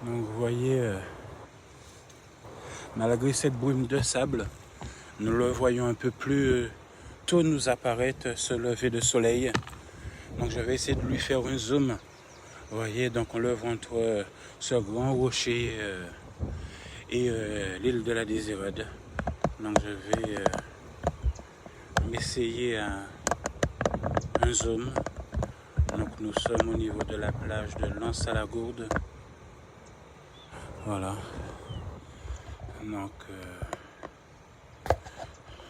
Donc vous voyez, malgré cette brume de sable, nous le voyons un peu plus tôt nous apparaître ce lever de soleil. Donc je vais essayer de lui faire un zoom. Vous voyez, donc on le voit entre ce grand rocher et l'île de la Désirade. Donc je vais m'essayer un zoom. Donc nous sommes au niveau de la plage de Lens-à-la-Gourde. Voilà. Donc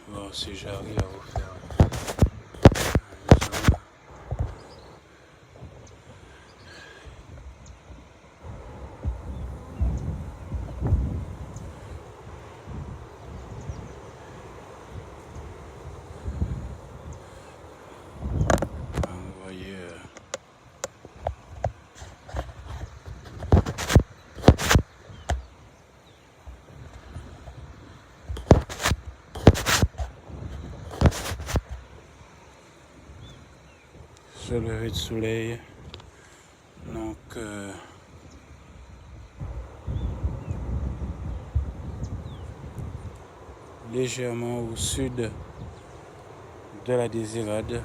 voir si j'arrive à vous faire un zoom. Vous voyez ce lever de soleil. Donc légèrement au sud de la Désirade.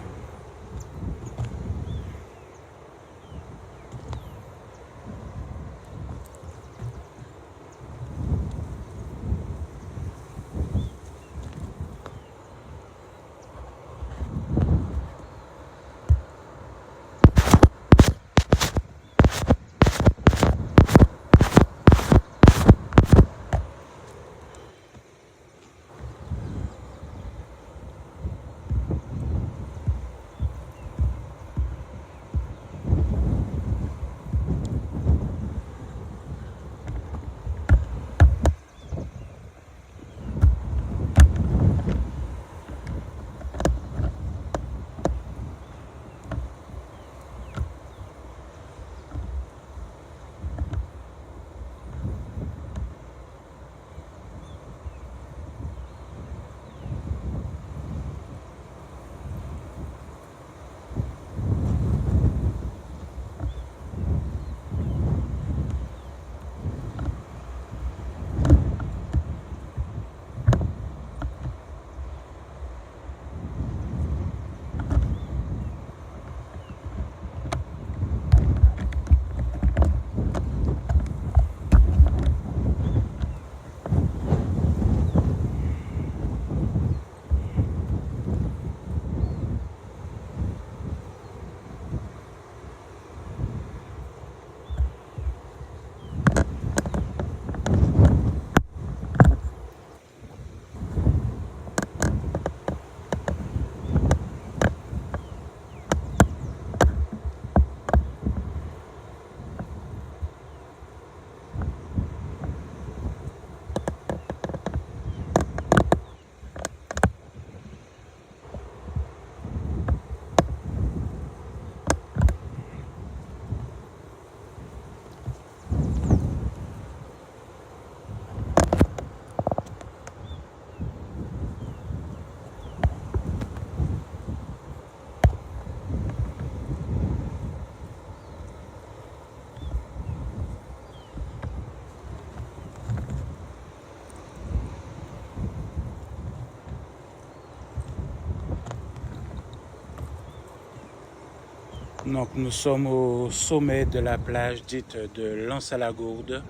Donc nous sommes au sommet de la plage dite de Lens-à-la-Gourde.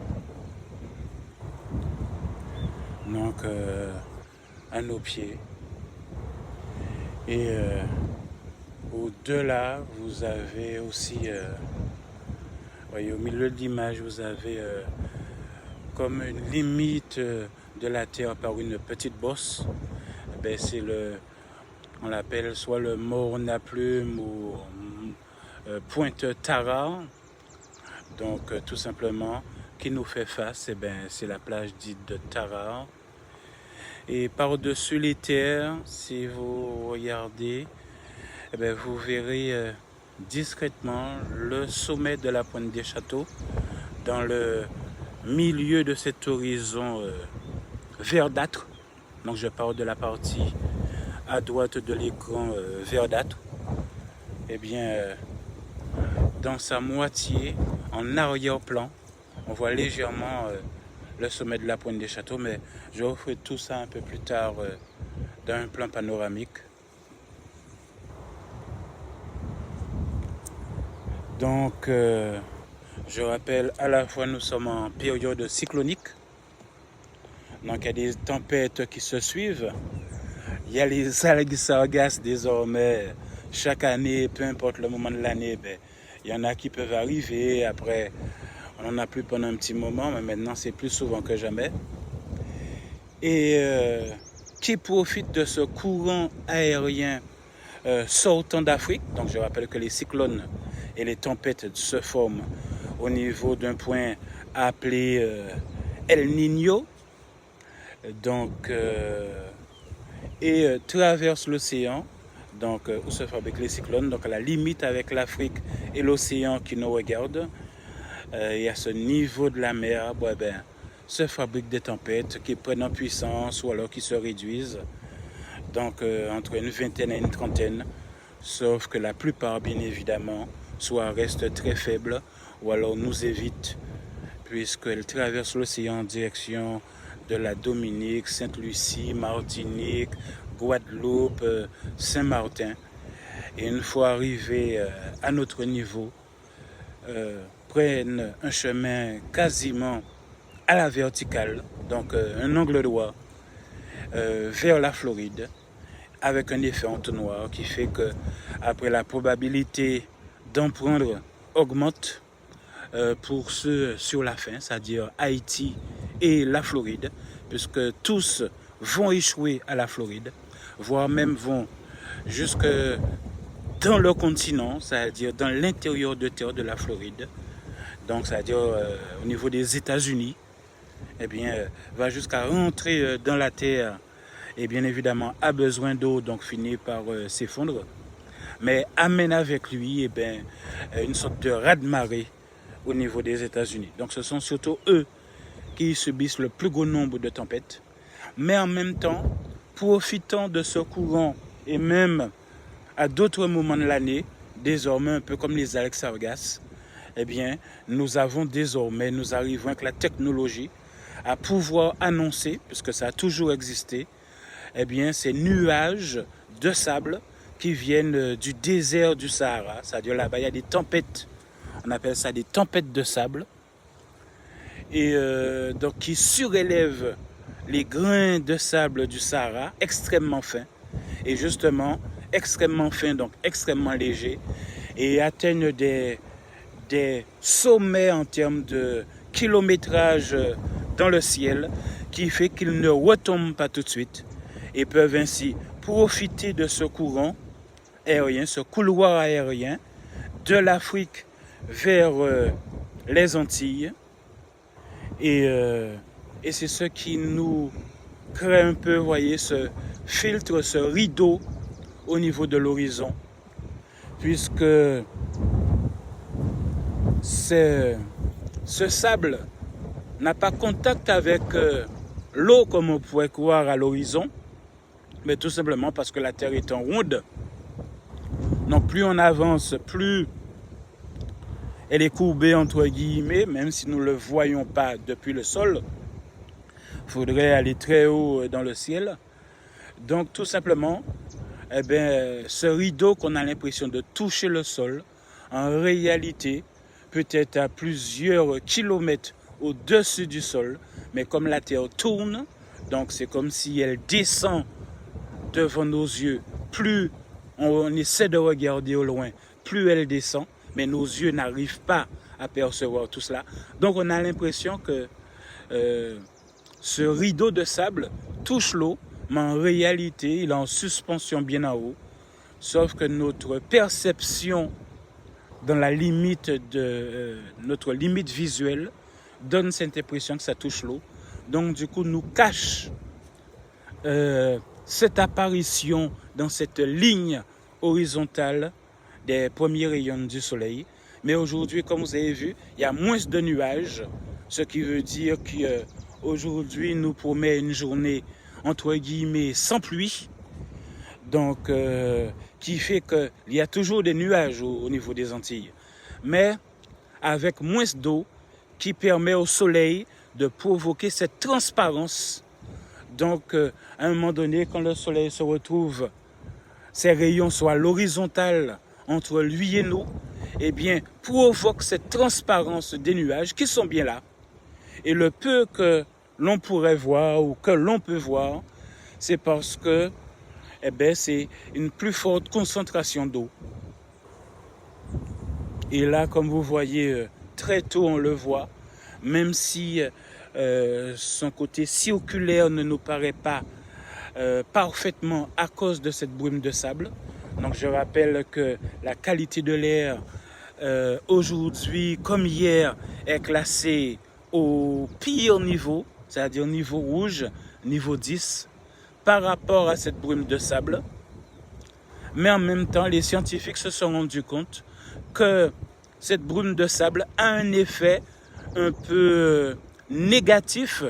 Donc à nos pieds. Et au-delà, vous avez aussi, voyez, au milieu de l'image, vous avez comme une limite de la terre par une petite bosse. Ben, c'est on l'appelle soit le Morne-à-Plume ou Pointe Tara. Donc tout simplement, qui nous fait face, eh ben, c'est la plage dite de Tara. Et par-dessus les terres, si vous regardez, eh ben, vous verrez discrètement le sommet de la pointe des Châteaux dans le milieu de cet horizon verdâtre. Donc je parle de la partie à droite de l'écran verdâtre. Eh bien, dans sa moitié, en arrière-plan, On voit légèrement le sommet de la pointe des châteaux, mais je vous ferai tout ça un peu plus tard dans un plan panoramique. Donc, je rappelle, à la fois nous sommes en période cyclonique, donc il y a des tempêtes qui se suivent. Il y a les algues sargasses désormais, chaque année, peu importe le moment de l'année, il y en a qui peuvent arriver. Après, on n'en a plus pendant un petit moment, mais maintenant c'est plus souvent que jamais. Et qui profite de ce courant aérien sortant d'Afrique. Donc je rappelle que les cyclones et les tempêtes se forment au niveau d'un point appelé El Niño. Donc, et traverse l'océan, donc où se fabriquent les cyclones, donc à la limite avec l'Afrique et l'océan qui nous regardent. Et à ce niveau de la mer, se fabriquent des tempêtes qui prennent en puissance ou alors qui se réduisent. Donc entre une vingtaine et une trentaine, sauf que la plupart, bien évidemment, soit restent très faibles ou alors nous évitent, puisqu'elles traversent l'océan en direction de la Dominique, Sainte-Lucie, Martinique, Guadeloupe, Saint-Martin. Et une fois arrivés à notre niveau, prennent un chemin quasiment à la verticale, donc un angle droit, vers la Floride, avec un effet entonnoir qui fait que après la probabilité d'en prendre augmente pour ceux sur la fin, c'est-à-dire Haïti et la Floride, puisque tous vont échouer à la Floride, voire même vont jusque dans le continent, c'est-à-dire dans l'intérieur de terre de la Floride, donc c'est-à-dire au niveau des États-Unis, va jusqu'à rentrer dans la terre et bien évidemment a besoin d'eau, donc finit par s'effondrer, mais amène avec lui une sorte de raz-de-marée au niveau des États-Unis. Donc ce sont surtout eux qui subissent le plus gros nombre de tempêtes, mais en même temps, profitant de ce courant et même à d'autres moments de l'année, désormais un peu comme les algues sargasses, nous arrivons avec la technologie à pouvoir annoncer, puisque ça a toujours existé, ces nuages de sable qui viennent du désert du Sahara, c'est-à-dire là-bas il y a des tempêtes, on appelle ça des tempêtes de sable, et donc qui surélèvent les grains de sable du Sahara, extrêmement fins, et justement extrêmement fins, donc extrêmement légers, et atteignent des sommets en termes de kilométrage dans le ciel, qui fait qu'ils ne retombent pas tout de suite, et peuvent ainsi profiter de ce courant aérien, ce couloir aérien, de l'Afrique vers les Antilles. Et c'est ce qui nous crée un peu, voyez, ce filtre, ce rideau au niveau de l'horizon, puisque ce sable n'a pas contact avec l'eau comme on pourrait croire à l'horizon, mais tout simplement parce que la Terre est en ronde. Donc plus on avance, plus elle est courbée entre guillemets, même si nous ne le voyons pas depuis le sol. Il faudrait aller très haut dans le ciel. Donc tout simplement, ce rideau qu'on a l'impression de toucher le sol, en réalité, peut-être à plusieurs kilomètres au-dessus du sol, mais comme la Terre tourne, donc c'est comme si elle descend devant nos yeux. Plus on essaie de regarder au loin, plus elle descend, mais nos yeux n'arrivent pas à percevoir tout cela. Donc on a l'impression que ce rideau de sable touche l'eau, mais en réalité, il est en suspension bien en haut, sauf que notre perception dans la limite de notre limite visuelle donne cette impression que ça touche l'eau. Donc du coup, nous cache cette apparition dans cette ligne horizontale des premiers rayons du soleil. Mais aujourd'hui, comme vous avez vu, il y a moins de nuages, ce qui veut dire qu'aujourd'hui nous promet une journée entre guillemets sans pluie, donc qui fait qu'il y a toujours des nuages au niveau des Antilles, mais avec moins d'eau qui permet au soleil de provoquer cette transparence. Donc, à un moment donné, quand le soleil se retrouve, ses rayons sont à l'horizontale entre lui et nous, eh bien, provoque cette transparence des nuages qui sont bien là. Et le peu que l'on pourrait voir ou que l'on peut voir, c'est parce que c'est une plus forte concentration d'eau. Et là, comme vous voyez, très tôt on le voit, même si son côté circulaire ne nous paraît pas parfaitement à cause de cette brume de sable. Donc je rappelle que la qualité de l'air aujourd'hui, comme hier, est classée au pire niveau, c'est-à-dire niveau rouge, niveau 10, par rapport à cette brume de sable. Mais en même temps, les scientifiques se sont rendus compte que cette brume de sable a un effet un peu négatif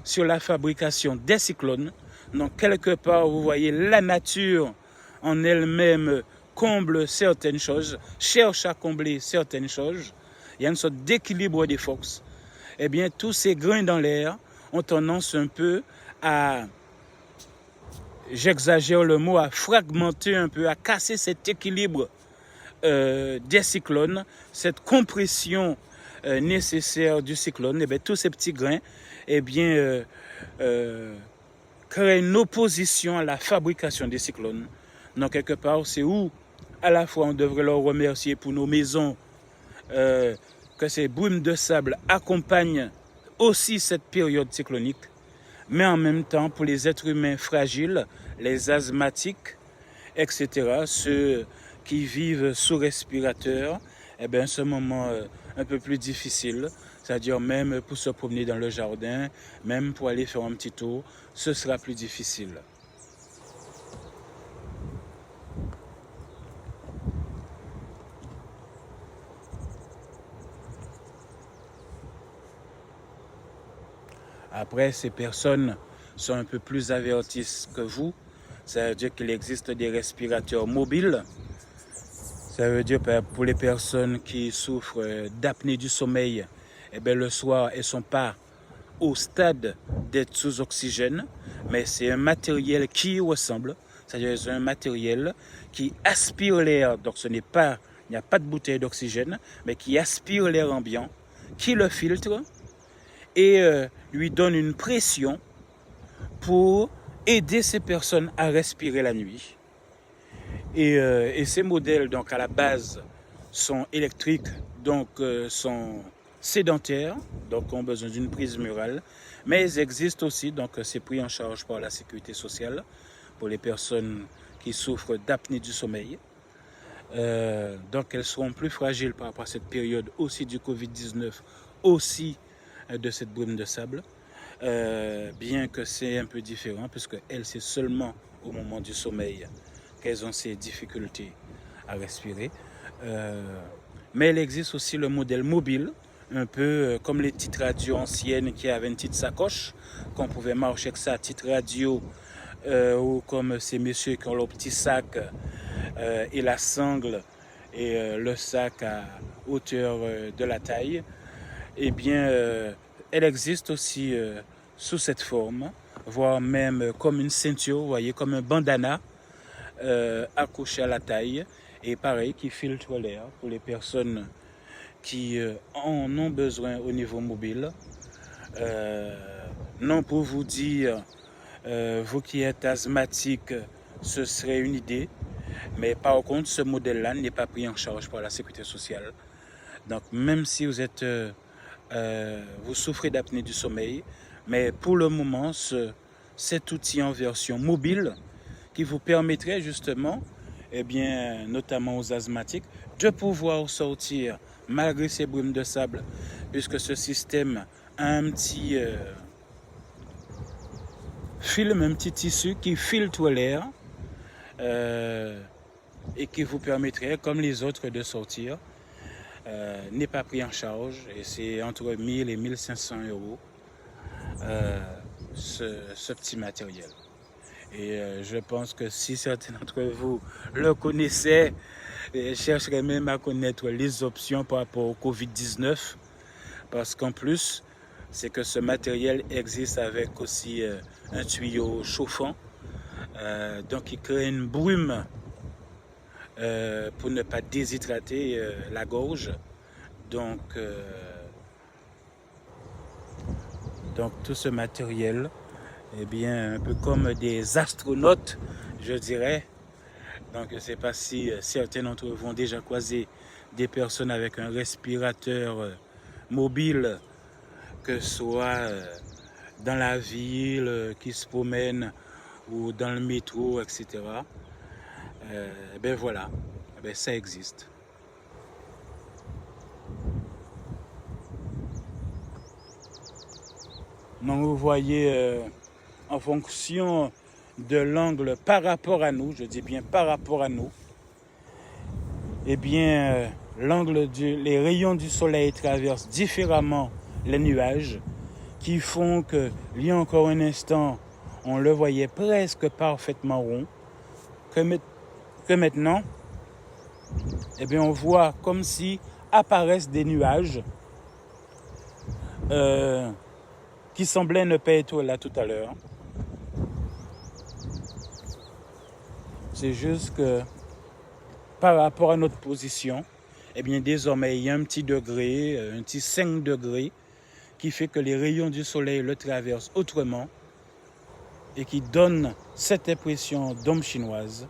sur la fabrication des cyclones. Donc quelque part, vous voyez, la nature en elle-même comble certaines choses, cherche à combler certaines choses. Il y a une sorte d'équilibre des forces. Eh bien, tous ces grains dans l'air ont tendance un peu à, j'exagère le mot, à fragmenter un peu, à casser cet équilibre des cyclones, cette compression nécessaire du cyclone. Eh bien, tous ces petits grains, créent une opposition à la fabrication des cyclones. Donc, quelque part, c'est où, à la fois, on devrait leur remercier pour nos maisons, que ces brumes de sable accompagnent aussi cette période cyclonique, mais en même temps, pour les êtres humains fragiles, les asthmatiques, etc., ceux qui vivent sous respirateur, ce moment un peu plus difficile, c'est-à-dire même pour se promener dans le jardin, même pour aller faire un petit tour, ce sera plus difficile. Après, ces personnes sont un peu plus averties que vous. Ça veut dire qu'il existe des respirateurs mobiles. Ça veut dire que pour les personnes qui souffrent d'apnée du sommeil, le soir, elles ne sont pas au stade d'être sous oxygène, mais c'est un matériel qui ressemble. C'est-à-dire c'est un matériel qui aspire l'air. Donc il n'y a pas de bouteille d'oxygène, mais qui aspire l'air ambiant, qui le filtre et lui donne une pression pour aider ces personnes à respirer la nuit. Et ces modèles, donc à la base, sont électriques, donc sont sédentaires, donc ont besoin d'une prise murale, mais ils existent aussi, donc c'est pris en charge par la sécurité sociale pour les personnes qui souffrent d'apnée du sommeil. Donc elles seront plus fragiles par rapport à cette période aussi du Covid-19, aussi de cette brume de sable, bien que c'est un peu différent, puisque elles, c'est seulement au moment du sommeil qu'elles ont ces difficultés à respirer. Mais il existe aussi le modèle mobile, un peu comme les petites radios anciennes qui avaient une petite sacoche, qu'on pouvait marcher avec sa petite radio, ou comme ces messieurs qui ont leur petit sac et la sangle et le sac à hauteur de la taille. Eh bien, elle existe aussi sous cette forme, voire même comme une ceinture, vous voyez, comme un bandana accroché à la taille, et pareil, qui filtre l'air pour les personnes qui en ont besoin au niveau mobile. Non pour vous dire, vous qui êtes asthmatique, ce serait une idée, mais par contre, ce modèle-là n'est pas pris en charge par la sécurité sociale. Donc, même si vous êtes, vous souffrez d'apnée du sommeil, mais pour le moment, cet outil en version mobile qui vous permettrait justement, notamment aux asthmatiques, de pouvoir sortir malgré ces brumes de sable, puisque ce système a un petit film, un petit tissu qui filtre l'air et qui vous permettrait, comme les autres, de sortir. N'est pas pris en charge et c'est entre 1000 et 1500 euros ce petit matériel. Et je pense que si certains d'entre vous le connaissaient, chercheraient même à connaître les options par rapport au Covid-19, Parce qu'en plus, c'est que ce matériel existe avec aussi un tuyau chauffant. Donc il crée une brume pour ne pas déshydrater la gorge. Donc tout ce matériel, eh bien, un peu comme des astronautes, je dirais. Donc je ne sais pas si certains d'entre vous ont déjà croisé des personnes avec un respirateur mobile, que ce soit dans la ville, qui se promènent ou dans le métro, etc. Ben voilà, ben ça existe. Donc vous voyez, en fonction de l'angle par rapport à nous, je dis bien par rapport à nous, eh bien, les rayons du soleil traversent différemment les nuages, qui font que, il y a encore un instant, on le voyait presque parfaitement rond, que maintenant, eh bien, on voit comme si apparaissent des nuages qui semblaient ne pas être là tout à l'heure. C'est juste que par rapport à notre position, eh bien, désormais, il y a un petit degré, un petit 5 degrés, qui fait que les rayons du soleil le traversent autrement et qui donne cette impression d'ombre chinoise.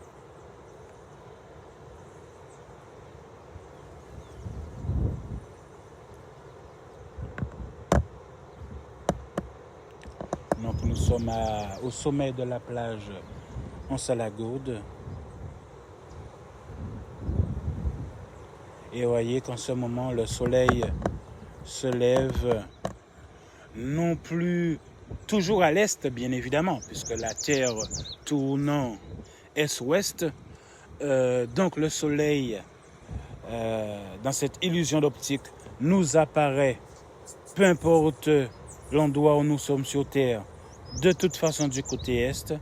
Donc nous sommes au sommet de la plage Anse-à-la-Gourde. Et vous voyez qu'en ce moment, le soleil se lève non plus toujours à l'est, bien évidemment, puisque la Terre tournant est-ouest. Donc le soleil, dans cette illusion d'optique, nous apparaît, peu importe l'endroit où nous sommes sur Terre, de toute façon du côté est.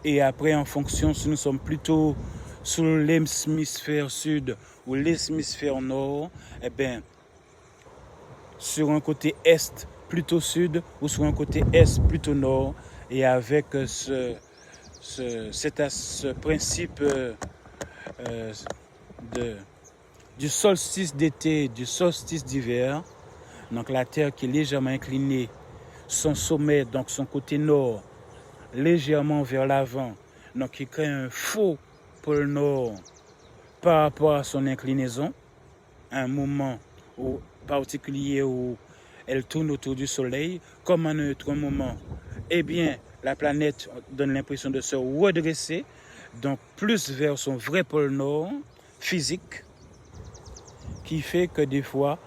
Et après, en fonction, si nous sommes plutôt sur l'hémisphère sud ou l'hémisphère nord, eh bien, sur un côté est plutôt sud ou sur un côté est plutôt nord, et avec ce principe du solstice d'été, du solstice d'hiver, donc la Terre qui est légèrement inclinée, son sommet, donc son côté nord, légèrement vers l'avant, donc qui crée un faux pôle nord par rapport à son inclinaison, un moment particulier où elle tourne autour du soleil, comme en un autre moment, eh bien, la planète donne l'impression de se redresser, donc plus vers son vrai pôle nord physique, qui fait que des fois,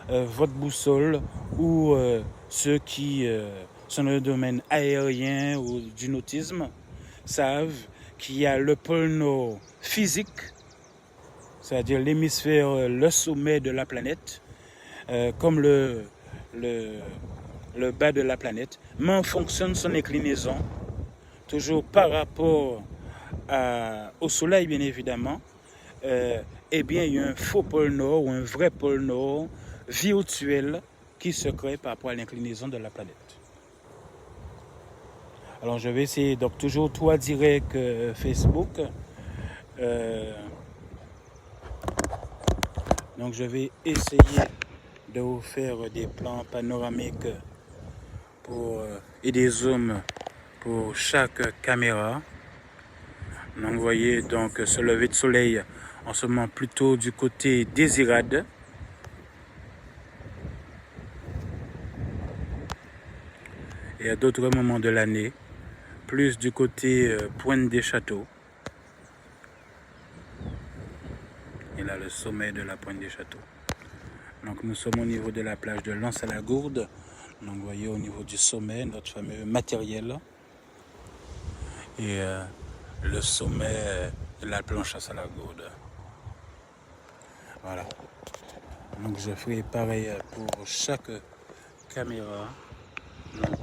votre boussole ou ceux qui sont dans le domaine aérien ou du nautisme savent qu'il y a le pôle nord physique, c'est-à-dire l'hémisphère, le sommet de la planète, comme le bas de la planète, mais en fonction de son inclinaison, toujours par rapport au soleil bien évidemment, eh bien il y a un faux pôle nord ou un vrai pôle nord virtuel qui se crée par rapport à l'inclinaison de la planète. Alors je vais essayer, donc toujours toi direct Facebook. Donc je vais essayer de vous faire des plans panoramiques et des zooms pour chaque caméra. Donc vous voyez donc ce lever de soleil en ce moment plutôt du côté des Irades. Et à d'autres moments de l'année, plus du côté Pointe des Châteaux. Et là, le sommet de la Pointe des Châteaux. Donc nous sommes au niveau de la plage de l'Anse-à-la-Gourde. Donc vous voyez au niveau du sommet, notre fameux matériel. Et le sommet de la planche Anse-à-la-Gourde. Voilà. Donc je ferai pareil pour chaque caméra. Donc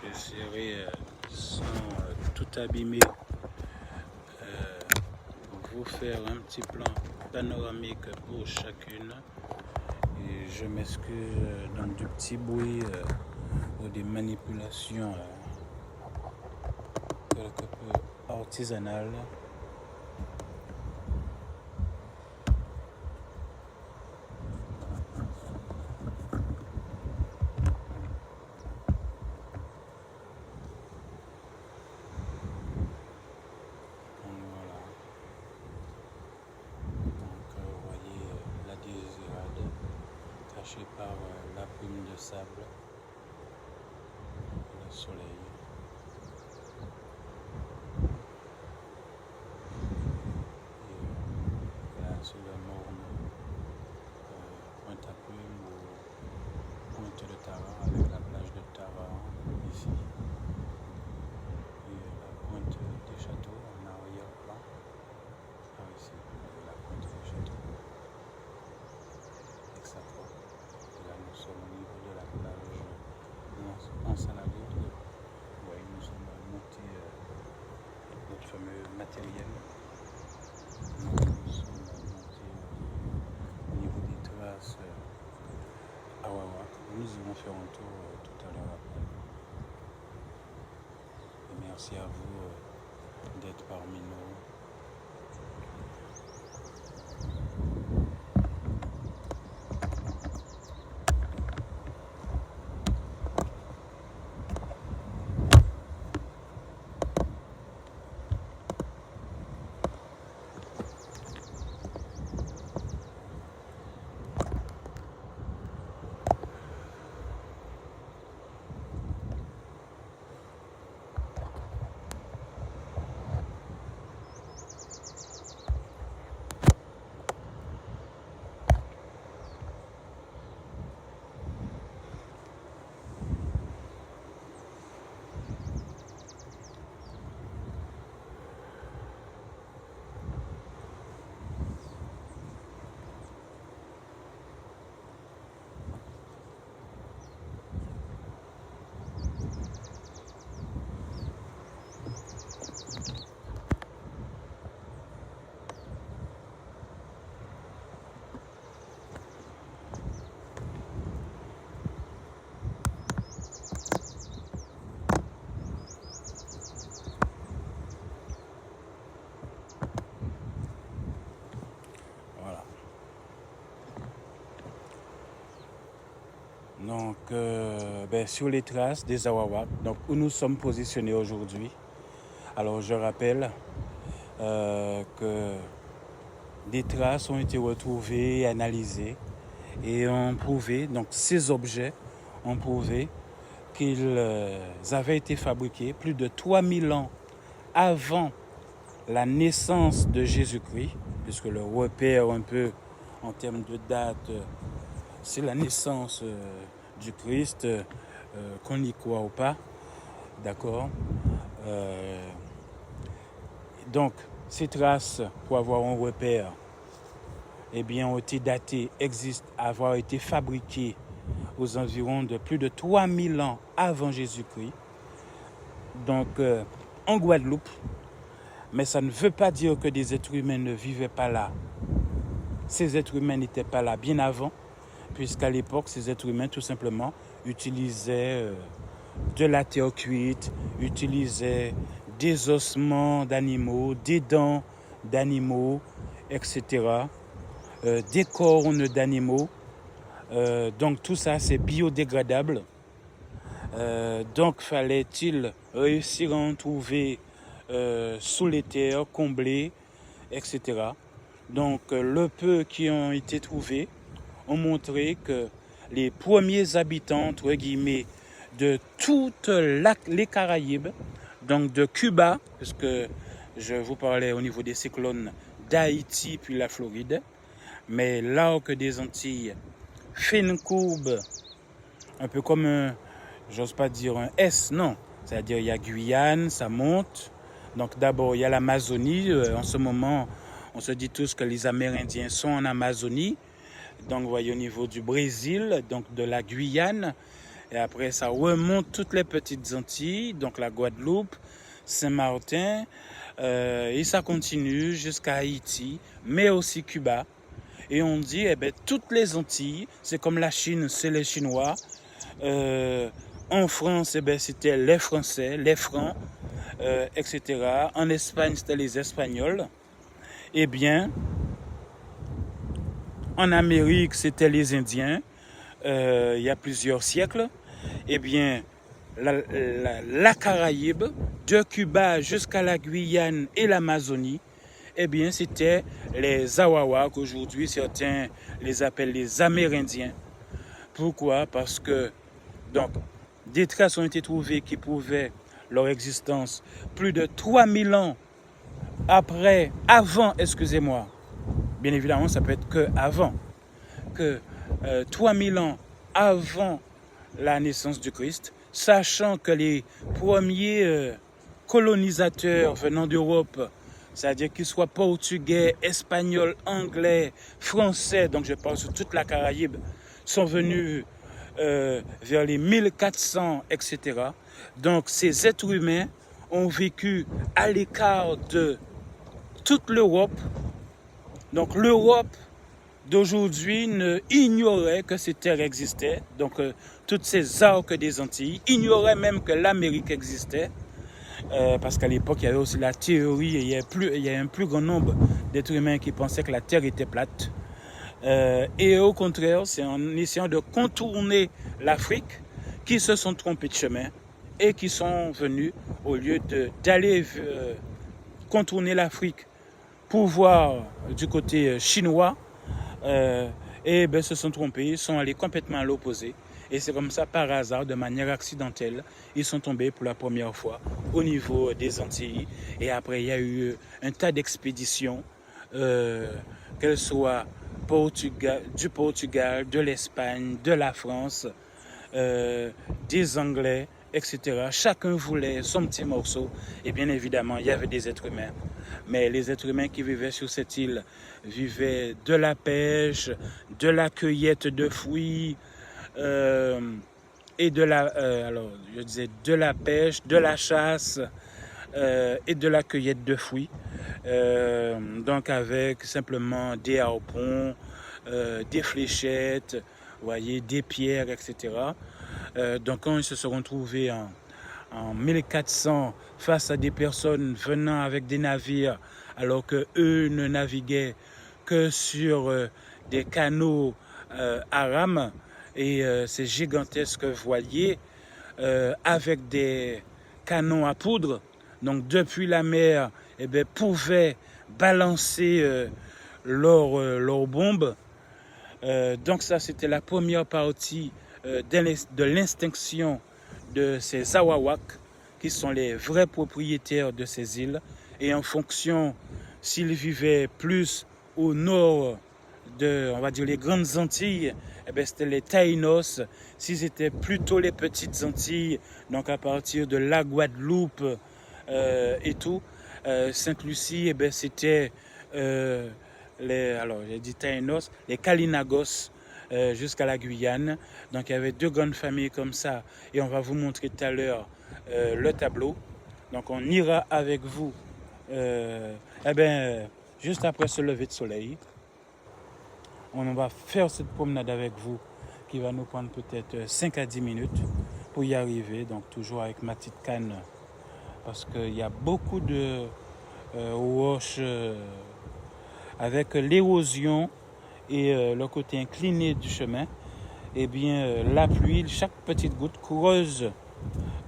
j'essaierai sans tout abîmer vous faire un petit plan panoramique pour chacune. Et je m'excuse donc du petit bruit ou des manipulations quelque peu artisanales. Par la brume de sable, le soleil. Et là, sur le morne, Pointe à Plume ou Pointe de Tara, avec la plage de Tara ici. Et la Pointe des Châteaux en arrière-plan, par ici, la Pointe des Châteaux. Avec sa croix. Là, nous sommes au niveau de la plage en Saint-Laguerre. Oui, nous sommes montés notre fameux matériel. Nous sommes montés au niveau des terrasses à Wawa. Nous irons faire un tour tout à l'heure après. Et merci à vous d'être parmi nous. Donc, sur les traces des Awawak, donc où nous sommes positionnés aujourd'hui. Alors, je rappelle que des traces ont été retrouvées, analysées et ont prouvé, donc ces objets ont prouvé qu'ils avaient été fabriqués plus de 3000 ans avant la naissance de Jésus-Christ, puisque le repère un peu en termes de date, c'est la naissance du Christ, qu'on y croit ou pas, d'accord. Donc, ces traces, pour avoir un repère, eh bien, ont été datées, existent, avoir été fabriquées aux environs de plus de 3000 ans avant Jésus-Christ, donc en Guadeloupe. Mais ça ne veut pas dire que des êtres humains ne vivaient pas là. Ces êtres humains n'étaient pas là bien avant, puisqu'à l'époque, ces êtres humains, tout simplement, utilisaient de la terre cuite, utilisaient des ossements d'animaux, des dents d'animaux, etc., des cornes d'animaux. Donc tout ça, c'est biodégradable. Donc fallait-il réussir à en trouver sous les terres, comblées, etc. Donc le peu qui ont été trouvés ont montré que les premiers habitants, entre guillemets, de toutes les Caraïbes, donc de Cuba, puisque je vous parlais au niveau des cyclones d'Haïti puis la Floride, mais l'arc des Antilles fait une courbe, un peu comme j'ose pas dire un S, non, c'est-à-dire il y a Guyane, ça monte, donc d'abord il y a l'Amazonie, en ce moment on se dit tous que les Amérindiens sont en Amazonie, donc vous voyez au niveau du Brésil, donc de la Guyane, et après ça remonte toutes les petites Antilles, donc la Guadeloupe, Saint-Martin, et ça continue jusqu'à Haïti, mais aussi Cuba. Et on dit, eh ben, toutes les Antilles, c'est comme la Chine, c'est les Chinois. En France, eh ben, c'était les Français, les Francs, etc. En Espagne, c'était les Espagnols. Eh bien, en Amérique, c'était les Indiens, il y a plusieurs siècles. Eh bien, la Caraïbe, de Cuba jusqu'à la Guyane et l'Amazonie, eh bien, c'était les Awawa, qu'aujourd'hui certains les appellent les Amérindiens. Pourquoi? Parce que, donc, des traces ont été trouvées qui prouvaient leur existence plus de 3000 ans excusez-moi, bien évidemment, ça peut être que avant, que 3000 ans avant la naissance du Christ, sachant que les premiers colonisateurs venant d'Europe, c'est-à-dire qu'ils soient portugais, espagnols, anglais, français, donc je parle sur toute la Caraïbe, sont venus vers les 1400, etc. Donc ces êtres humains ont vécu à l'écart de toute l'Europe. Donc l'Europe d'aujourd'hui ignorait que ces terres existaient, donc toutes ces arcs des Antilles, ignorait même que l'Amérique existait, parce qu'à l'époque il y avait aussi la théorie, et il y a un plus grand nombre d'êtres humains qui pensaient que la Terre était plate. Et au contraire, c'est en essayant de contourner l'Afrique qu'ils se sont trompés de chemin et qui sont venus, au lieu d'aller contourner l'Afrique pour voir du côté chinois, et ben, se sont trompés, ils sont allés complètement à l'opposé. Et c'est comme ça, par hasard, de manière accidentelle, ils sont tombés pour la première fois au niveau des Antilles. Et après, il y a eu un tas d'expéditions, qu'elles soient du Portugal, de l'Espagne, de la France, des Anglais, etc. Chacun voulait son petit morceau. Et bien évidemment, il y avait des êtres humains. Mais les êtres humains qui vivaient sur cette île vivaient de la pêche, de la cueillette de fruits, et de la pêche, de la chasse, et de la cueillette de fruits. Donc avec simplement des harpons, des fléchettes, voyez, des pierres, etc. Donc quand ils se seront trouvés en 1400 face à des personnes venant avec des navires, alors que eux ne naviguaient que sur des canaux à rames et ces gigantesques voiliers avec des canons à poudre, donc depuis la mer, eh bien, pouvaient balancer leurs bombes. Donc ça, c'était la première partie de l'extinction de ces Awawak, qui sont les vrais propriétaires de ces îles. Et en fonction, s'ils vivaient plus au nord de, on va dire, les grandes Antilles, eh bien, c'était les Taïnos. S'ils étaient plutôt les petites Antilles, donc à partir de la Guadeloupe et tout, Sainte-Lucie, eh bien, c'était j'ai dit Taïnos, les Kalinagos, jusqu'à la Guyane. Donc il y avait deux grandes familles comme ça, et on va vous montrer tout à l'heure le tableau. Donc on ira avec vous juste après ce lever de soleil. On va faire cette promenade avec vous qui va nous prendre peut-être 5 à 10 minutes pour y arriver. Donc toujours avec ma petite canne, parce qu'il y a beaucoup de roches avec l'érosion et le côté incliné du chemin. Eh bien, la pluie, chaque petite goutte creuse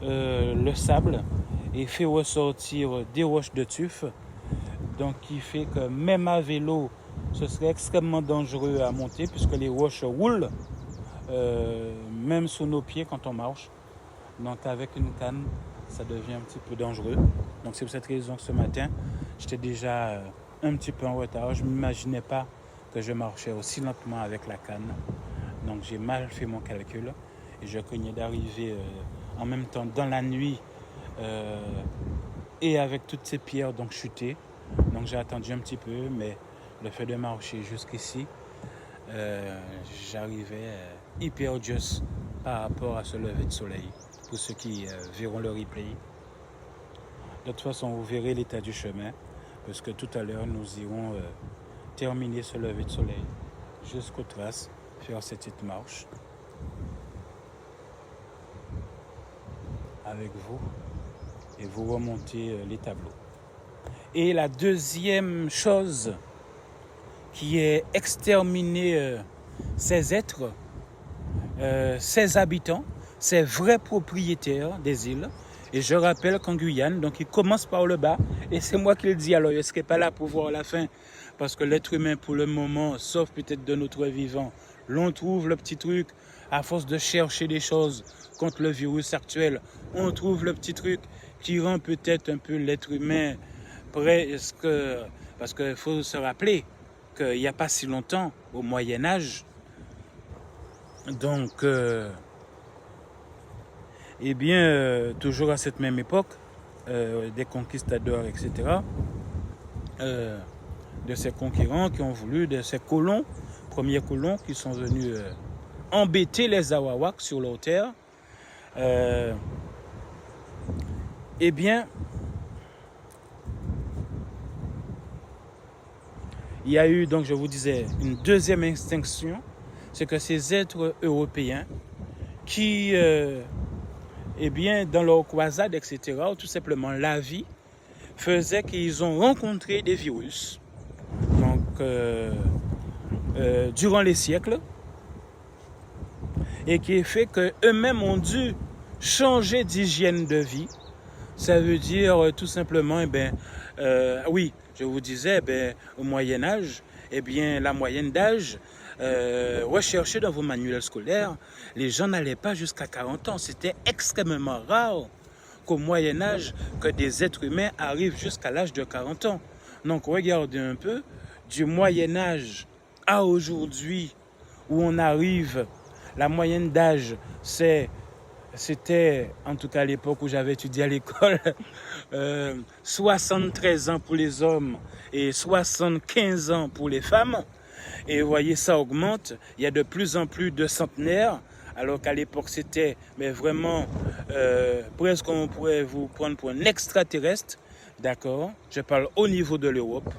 le sable et fait ressortir des roches de tuf. Donc, qui fait que même à vélo, ce serait extrêmement dangereux à monter, puisque les roches roulent, même sous nos pieds quand on marche. Donc, avec une canne, ça devient un petit peu dangereux. Donc, c'est pour cette raison que ce matin, j'étais déjà un petit peu en retard. Je ne m'imaginais pas que je marchais aussi lentement avec la canne. Donc j'ai mal fait mon calcul et je craignais d'arriver en même temps dans la nuit et avec toutes ces pierres donc chuter. Donc j'ai attendu un petit peu, mais le fait de marcher jusqu'ici, j'arrivais hyper juste par rapport à ce lever de soleil. Pour ceux qui verront le replay. De toute façon, vous verrez l'état du chemin, parce que tout à l'heure, nous irons terminer ce lever de soleil. jusqu'aux traces, faire cette petite marche avec vous et vous remontez les tableaux. Et la deuxième chose qui est exterminer ces êtres, ces habitants, ces vrais propriétaires des îles. Et je rappelle qu'en Guyane, donc il commence par le bas, et c'est moi qui le dis, alors je ne serai pas là pour voir la fin, parce que l'être humain pour le moment, sauf peut-être de notre vivant, l'on trouve le petit truc, à force de chercher des choses contre le virus actuel, on trouve le petit truc qui rend peut-être un peu l'être humain presque, parce qu'il faut se rappeler qu'il n'y a pas si longtemps, au Moyen-Âge, donc, eh bien, toujours à cette même époque, des conquistadors, etc., de ces conquérants qui ont voulu, de ces colons, premiers colons qui sont venus embêter les Awawaks sur leur terre, eh bien, il y a eu, donc je vous disais, une deuxième extinction, c'est que ces êtres européens qui, eh bien, dans leur croisade, etc., ou tout simplement la vie, faisait qu'ils ont rencontré des virus. Donc, durant les siècles, et qui fait qu'eux-mêmes ont dû changer d'hygiène de vie. Ça veut dire tout simplement, eh bien, oui, je vous disais, eh bien, au Moyen-Âge, eh bien, la moyenne d'âge, recherchez dans vos manuels scolaires, les gens n'allaient pas jusqu'à 40 ans. C'était extrêmement rare qu'au Moyen-Âge, que des êtres humains arrivent jusqu'à l'âge de 40 ans. Donc, regardez un peu, du Moyen-Âge à aujourd'hui, où on arrive, la moyenne d'âge, c'était, en tout cas à l'époque où j'avais étudié à l'école, 73 ans pour les hommes et 75 ans pour les femmes. Et vous voyez, ça augmente. Il y a de plus en plus de centenaires, alors qu'à l'époque, c'était mais vraiment presque on pourrait vous prendre pour un extraterrestre. D'accord? Je parle au niveau de l'Europe.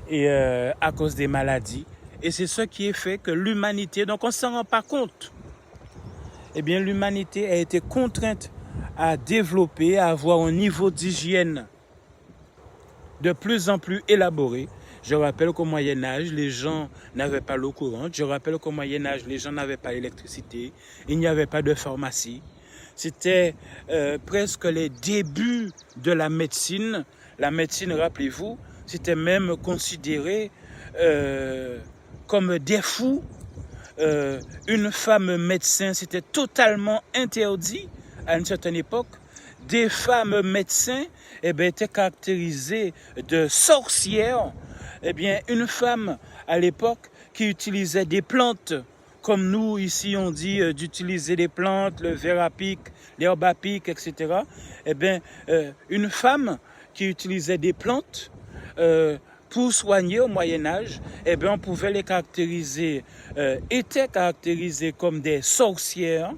Et à cause des maladies. Et c'est ce qui est fait que l'humanité, donc on ne s'en rend pas compte. Eh bien, l'humanité a été contrainte à développer, à avoir un niveau d'hygiène de plus en plus élaboré. Je rappelle qu'au Moyen-Âge, les gens n'avaient pas l'eau courante. Je rappelle qu'au Moyen-Âge, les gens n'avaient pas l'électricité. Il n'y avait pas de pharmacie. C'était presque les débuts de la médecine. La médecine, rappelez-vous, c'était même considéré comme des fous. Une femme médecin, c'était totalement interdit à une certaine époque. Des femmes médecins étaient caractérisées de sorcières. Eh bien, une femme à l'époque qui utilisait des plantes, comme nous ici on dit d'utiliser des plantes, le verre à pic, l'herbe à pic, etc. Eh bien, une femme qui utilisait des plantes pour soigner au Moyen-Âge, eh bien, on pouvait les caractériser, étaient caractérisées comme des sorcières.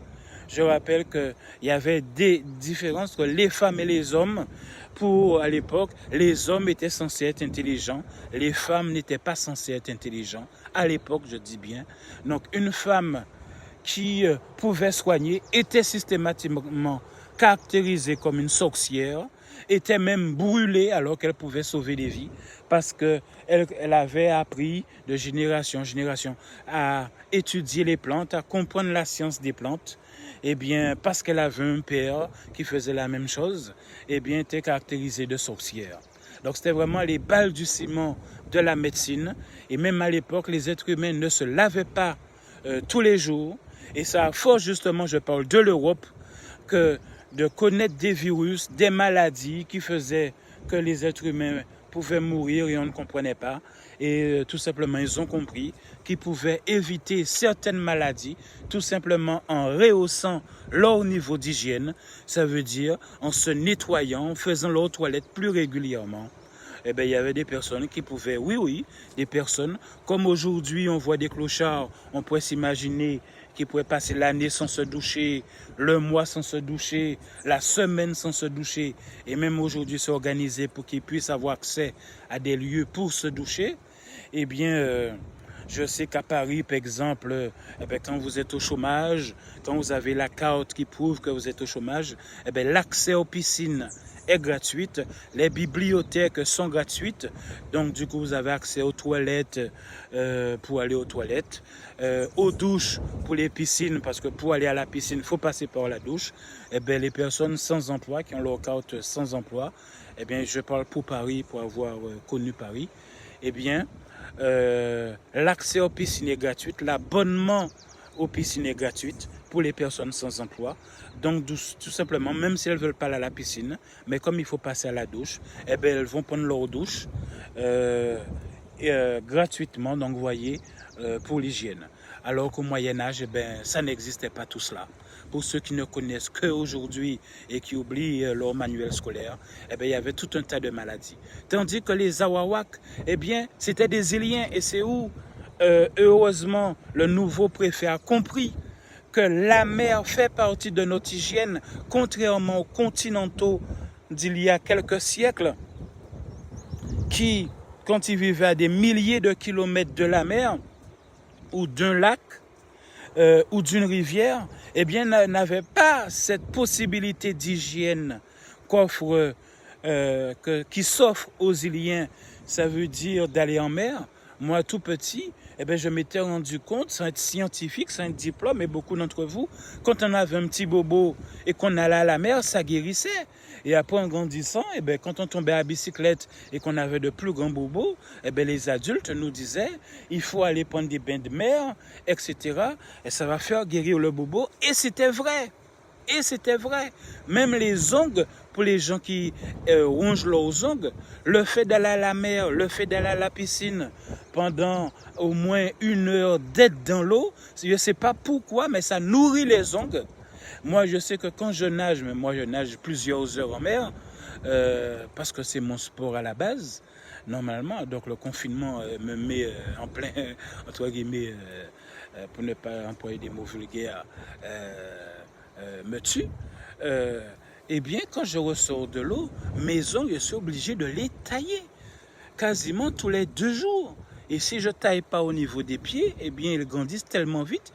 Je rappelle qu'il y avait des différences entre les femmes et les hommes. À l'époque, les hommes étaient censés être intelligents, les femmes n'étaient pas censées être intelligentes. À l'époque, je dis bien. Donc, une femme qui pouvait soigner était systématiquement caractérisée comme une sorcière, était même brûlée alors qu'elle pouvait sauver des vies parce qu'elle avait appris de génération en génération à étudier les plantes, à comprendre la science des plantes. Eh bien, parce qu'elle avait un père qui faisait la même chose, eh bien, était caractérisée de sorcière. Donc, c'était vraiment les balbutiements de la médecine. Et même à l'époque, les êtres humains ne se lavaient pas tous les jours. Et ça a fort justement, je parle de l'Europe, que de connaître des virus, des maladies qui faisaient que les êtres humains pouvaient mourir et on ne comprenait pas. Et tout simplement, ils ont compris qu'ils pouvaient éviter certaines maladies tout simplement en rehaussant leur niveau d'hygiène. Ça veut dire en se nettoyant, en faisant leur toilette plus régulièrement. Eh bien, il y avait des personnes qui pouvaient, oui, des personnes, comme aujourd'hui on voit des clochards, on pourrait s'imaginer qui pourraient passer l'année sans se doucher, le mois sans se doucher, la semaine sans se doucher, et même aujourd'hui s'organiser pour qu'ils puissent avoir accès à des lieux pour se doucher. Eh bien, Je sais qu'à Paris, par exemple, quand vous êtes au chômage, quand vous avez la carte qui prouve que vous êtes au chômage, l'accès aux piscines est gratuite, les bibliothèques sont gratuites, donc du coup vous avez accès aux toilettes pour aller aux toilettes, aux douches pour les piscines, parce que pour aller à la piscine, il faut passer par la douche. Les personnes sans emploi, qui ont leur carte sans emploi, je parle pour Paris, pour avoir connu Paris, l'accès aux piscines est gratuit, l'abonnement aux piscines est gratuit pour les personnes sans emploi. Donc, tout simplement, même si elles ne veulent pas aller à la piscine, mais comme il faut passer à la douche, elles vont prendre leur douche gratuitement, donc vous voyez, pour l'hygiène. Alors qu'au Moyen-Âge, ça n'existait pas tout cela. Pour ceux qui ne connaissent qu'aujourd'hui et qui oublient leur manuel scolaire, il y avait tout un tas de maladies. Tandis que les Awawaks, c'était des Iliens, et c'est où, heureusement, le nouveau préfet a compris que la mer fait partie de notre hygiène, contrairement aux continentaux d'il y a quelques siècles, qui, quand ils vivaient à des milliers de kilomètres de la mer, ou d'un lac, ou d'une rivière, n'avaient pas cette possibilité d'hygiène qui s'offre aux Iliens. Ça veut dire d'aller en mer. Moi, tout petit, je m'étais rendu compte, sans être scientifique, sans être diplôme, et beaucoup d'entre vous, quand on avait un petit bobo et qu'on allait à la mer, ça guérissait. Et après, en grandissant, quand on tombait à bicyclette et qu'on avait de plus grands bobos, les adultes nous disaient, il faut aller prendre des bains de mer, etc. Et ça va faire guérir le bobo. Et c'était vrai. Et c'était vrai. Même les ongles, pour les gens qui rongent leurs ongles, le fait d'aller à la mer, le fait d'aller à la piscine pendant au moins 1 heure d'être dans l'eau, je ne sais pas pourquoi, mais ça nourrit les ongles. Moi, je sais que quand je nage, mais moi je nage plusieurs heures en mer, parce que c'est mon sport à la base, normalement. Donc le confinement me met en plein, entre guillemets, pour ne pas employer des mots vulgaires, me tue. Quand je ressors de l'eau, mes ongles, je suis obligé de les tailler quasiment tous les 2 jours. Et si je ne taille pas au niveau des pieds, ils grandissent tellement vite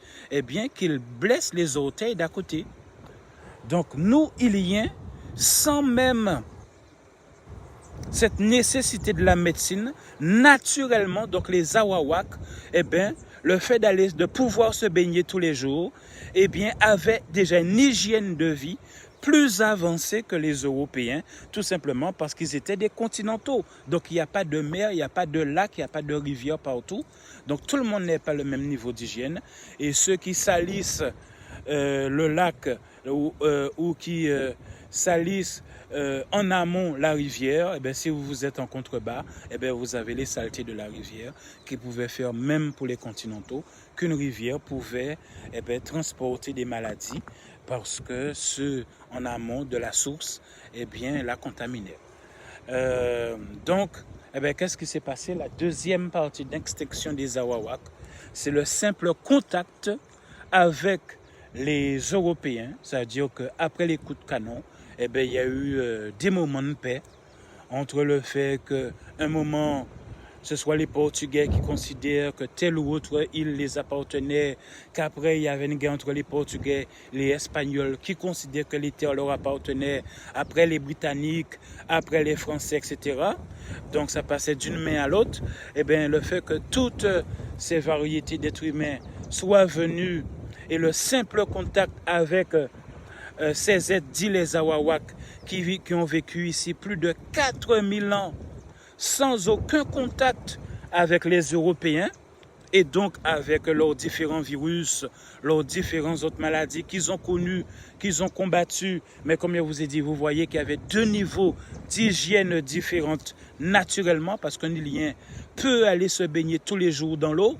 qu'ils blessent les orteils d'à côté. Donc nous, Iliens, sans même cette nécessité de la médecine, naturellement, donc les Awawaks, le fait de pouvoir se baigner tous les jours, avait déjà une hygiène de vie plus avancée que les Européens, tout simplement parce qu'ils étaient des continentaux. Donc il n'y a pas de mer, il n'y a pas de lac, il n'y a pas de rivière partout. Donc tout le monde n'est pas le même niveau d'hygiène. Et ceux qui salissent le lac ou qui salissent en amont la rivière, si vous êtes en contrebas, vous avez les saletés de la rivière qui pouvaient faire, même pour les continentaux, qu'une rivière pouvait transporter des maladies parce que ceux en amont de la source la contaminaient. Donc, qu'est-ce qui s'est passé? La deuxième partie d'extinction des Awawaks, c'est le simple contact avec les Européens, c'est-à-dire qu'après les coups de canon, il y a eu des moments de paix entre le fait qu'un moment, ce soit les Portugais qui considèrent que telle ou autre île les appartenait, qu'après il y avait une guerre entre les Portugais et les Espagnols qui considèrent que les terres leur appartenaient, après les Britanniques, après les Français, etc. Donc ça passait d'une main à l'autre. Le fait que toutes ces variétés d'êtres humains soient venues et le simple contact avec ces êtres dits les Awawaks qui ont vécu ici plus de 4000 ans sans aucun contact avec les Européens et donc avec leurs différents virus, leurs différentes autres maladies qu'ils ont connues, qu'ils ont combattues. Mais comme je vous ai dit, vous voyez qu'il y avait 2 niveaux d'hygiène différentes naturellement parce qu'un Ilien peut aller se baigner tous les jours dans l'eau,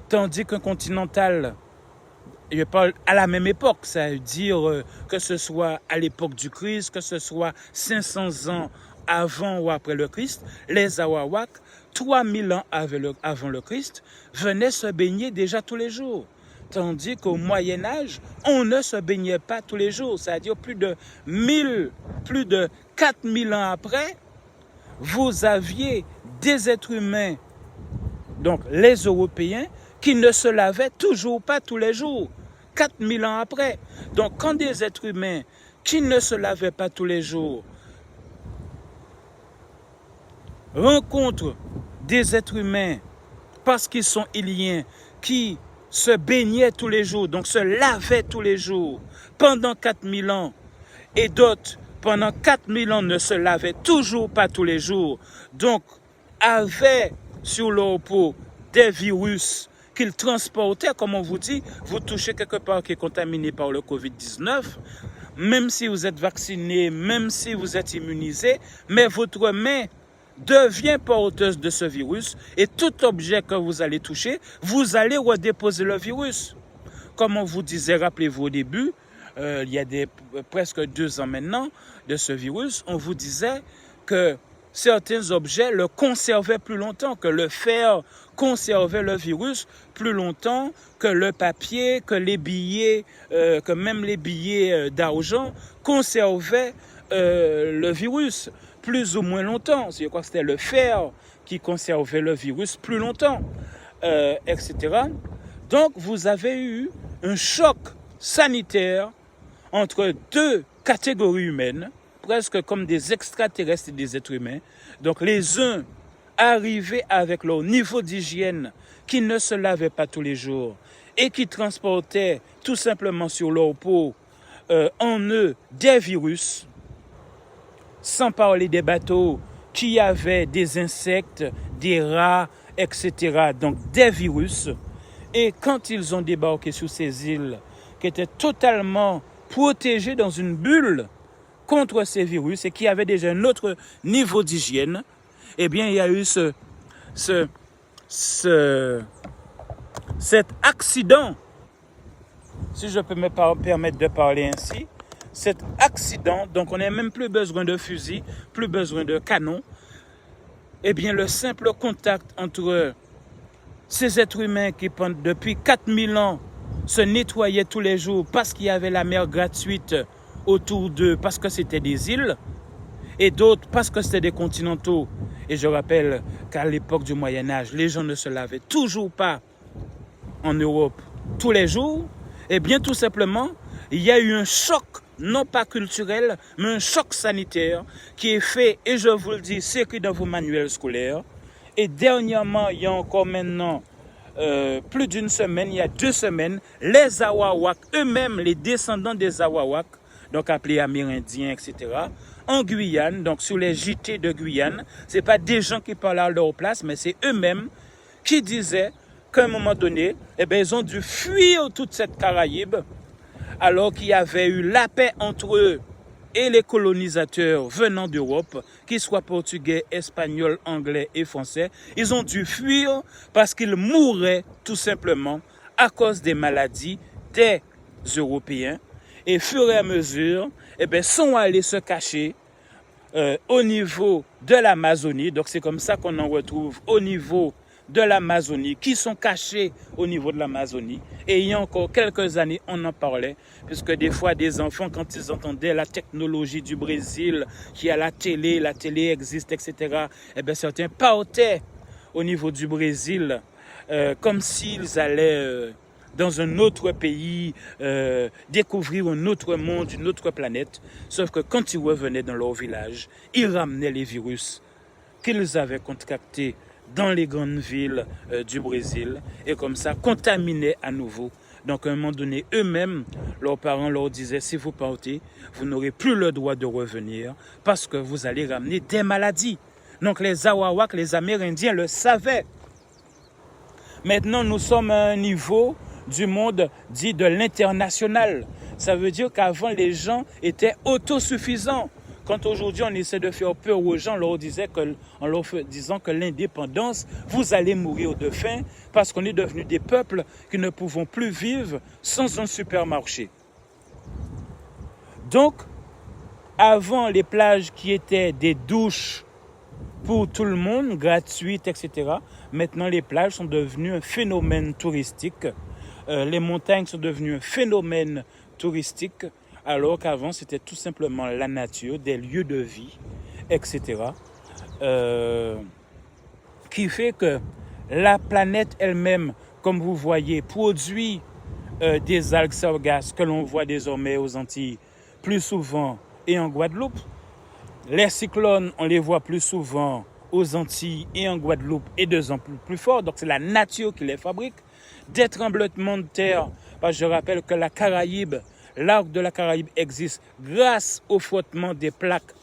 tandis qu'un continental, je parle à la même époque, ça veut dire que ce soit à l'époque du Christ, que ce soit 500 ans avant ou après le Christ, les Awawaks, 3000 ans avant le Christ, venaient se baigner déjà tous les jours. Tandis qu'au Moyen-Âge, on ne se baignait pas tous les jours. C'est-à-dire plus de 4000 ans après, vous aviez des êtres humains Donc les Européens qui ne se lavaient toujours pas tous les jours, 4000 ans après. Donc quand des êtres humains qui ne se lavaient pas tous les jours rencontrent des êtres humains parce qu'ils sont iliens, qui se baignaient tous les jours, donc se lavaient tous les jours pendant 4000 ans, et d'autres pendant 4000 ans ne se lavaient toujours pas tous les jours, donc avaient sur leur peau des virus qu'ils transportaient, comme on vous dit, vous touchez quelque part qui est contaminé par le Covid-19, même si vous êtes vacciné, même si vous êtes immunisé, mais votre main devient porteuse de ce virus et tout objet que vous allez toucher, vous allez redéposer le virus. Comme on vous disait, rappelez-vous au début, il y a presque 2 ans maintenant de ce virus, on vous disait que certains objets le conservaient plus longtemps, que le fer conservait le virus plus longtemps que le papier, que les billets, que même les billets d'argent conservaient le virus plus ou moins longtemps. Je crois que c'était le fer qui conservait le virus plus longtemps, etc. Donc, vous avez eu un choc sanitaire entre 2 catégories humaines, presque comme des extraterrestres et des êtres humains. Donc, les uns arrivaient avec leur niveau d'hygiène qui ne se lavaient pas tous les jours et qui transportaient tout simplement sur leur peau en eux des virus, sans parler des bateaux qui avaient des insectes, des rats, etc. Donc des virus. Et quand ils ont débarqué sur ces îles qui étaient totalement protégées dans une bulle contre ces virus et qui avaient déjà un autre niveau d'hygiène, eh bien il y a eu cet accident, si je peux me permettre de parler ainsi, cet accident, donc on n'a même plus besoin de fusil, plus besoin de canon, eh bien le simple contact entre ces êtres humains qui depuis 4000 ans se nettoyaient tous les jours parce qu'il y avait la mer gratuite autour d'eux, parce que c'était des îles, et d'autres parce que c'était des continentaux. Et je rappelle qu'à l'époque du Moyen-Âge, les gens ne se lavaient toujours pas en Europe tous les jours. Eh bien tout simplement, il y a eu un choc, non pas culturel, mais un choc sanitaire qui est fait, et je vous le dis, c'est écrit dans vos manuels scolaires. Et dernièrement, il y a encore maintenant plus d'une semaine, il y a 2 semaines, les Awawaks eux-mêmes, les descendants des Awawaks, donc appelés Amérindiens, etc., en Guyane, donc sur les JT de Guyane, ce n'est pas des gens qui parlent à leur place, mais c'est eux-mêmes qui disaient qu'à un moment donné, eh bien, ils ont dû fuir toute cette Caraïbe, alors qu'il y avait eu la paix entre eux et les colonisateurs venant d'Europe, qu'ils soient portugais, espagnols, anglais et français. Ils ont dû fuir parce qu'ils mouraient tout simplement à cause des maladies des Européens. Et fur et à mesure, eh bien, sont allés se cacher au niveau de l'Amazonie. Donc c'est comme ça qu'on en retrouve au niveau de l'Amazonie, qui sont cachés au niveau de l'Amazonie. Et il y a encore quelques années, on en parlait, puisque des fois, des enfants, quand ils entendaient la technologie du Brésil, qui a la télé existe, etc., eh bien, certains partaient au niveau du Brésil, comme s'ils allaient dans un autre pays, découvrir un autre monde, une autre planète. Sauf que quand ils revenaient dans leur village, ils ramenaient les virus qu'ils avaient contractés dans les grandes villes du Brésil, et comme ça contaminaient à nouveau. Donc à un moment donné, eux-mêmes, leurs parents leur disaient, si vous partez, vous n'aurez plus le droit de revenir parce que vous allez ramener des maladies. Donc les Awawaks, les Amérindiens le savaient. Maintenant, nous sommes à un niveau du monde dit de l'international. Ça veut dire qu'avant, les gens étaient autosuffisants. Quand aujourd'hui on essaie de faire peur aux gens, en leur disant que l'indépendance, vous allez mourir de faim parce qu'on est devenu des peuples qui ne pouvons plus vivre sans un supermarché. Donc, avant les plages qui étaient des douches pour tout le monde, gratuites, etc., maintenant les plages sont devenues un phénomène touristique. Les montagnes sont devenues un phénomène touristique, alors qu'avant, c'était tout simplement la nature, des lieux de vie, etc. Qui fait que la planète elle-même, comme vous voyez, produit des algues sargasses que l'on voit désormais aux Antilles plus souvent et en Guadeloupe. Les cyclones, on les voit plus souvent aux Antilles et en Guadeloupe et de plus en plus fort. Donc c'est la nature qui les fabrique. Des tremblements de terre, parce que je rappelle que la Caraïbe, l'arc de la Caraïbe existe grâce au frottement des plaques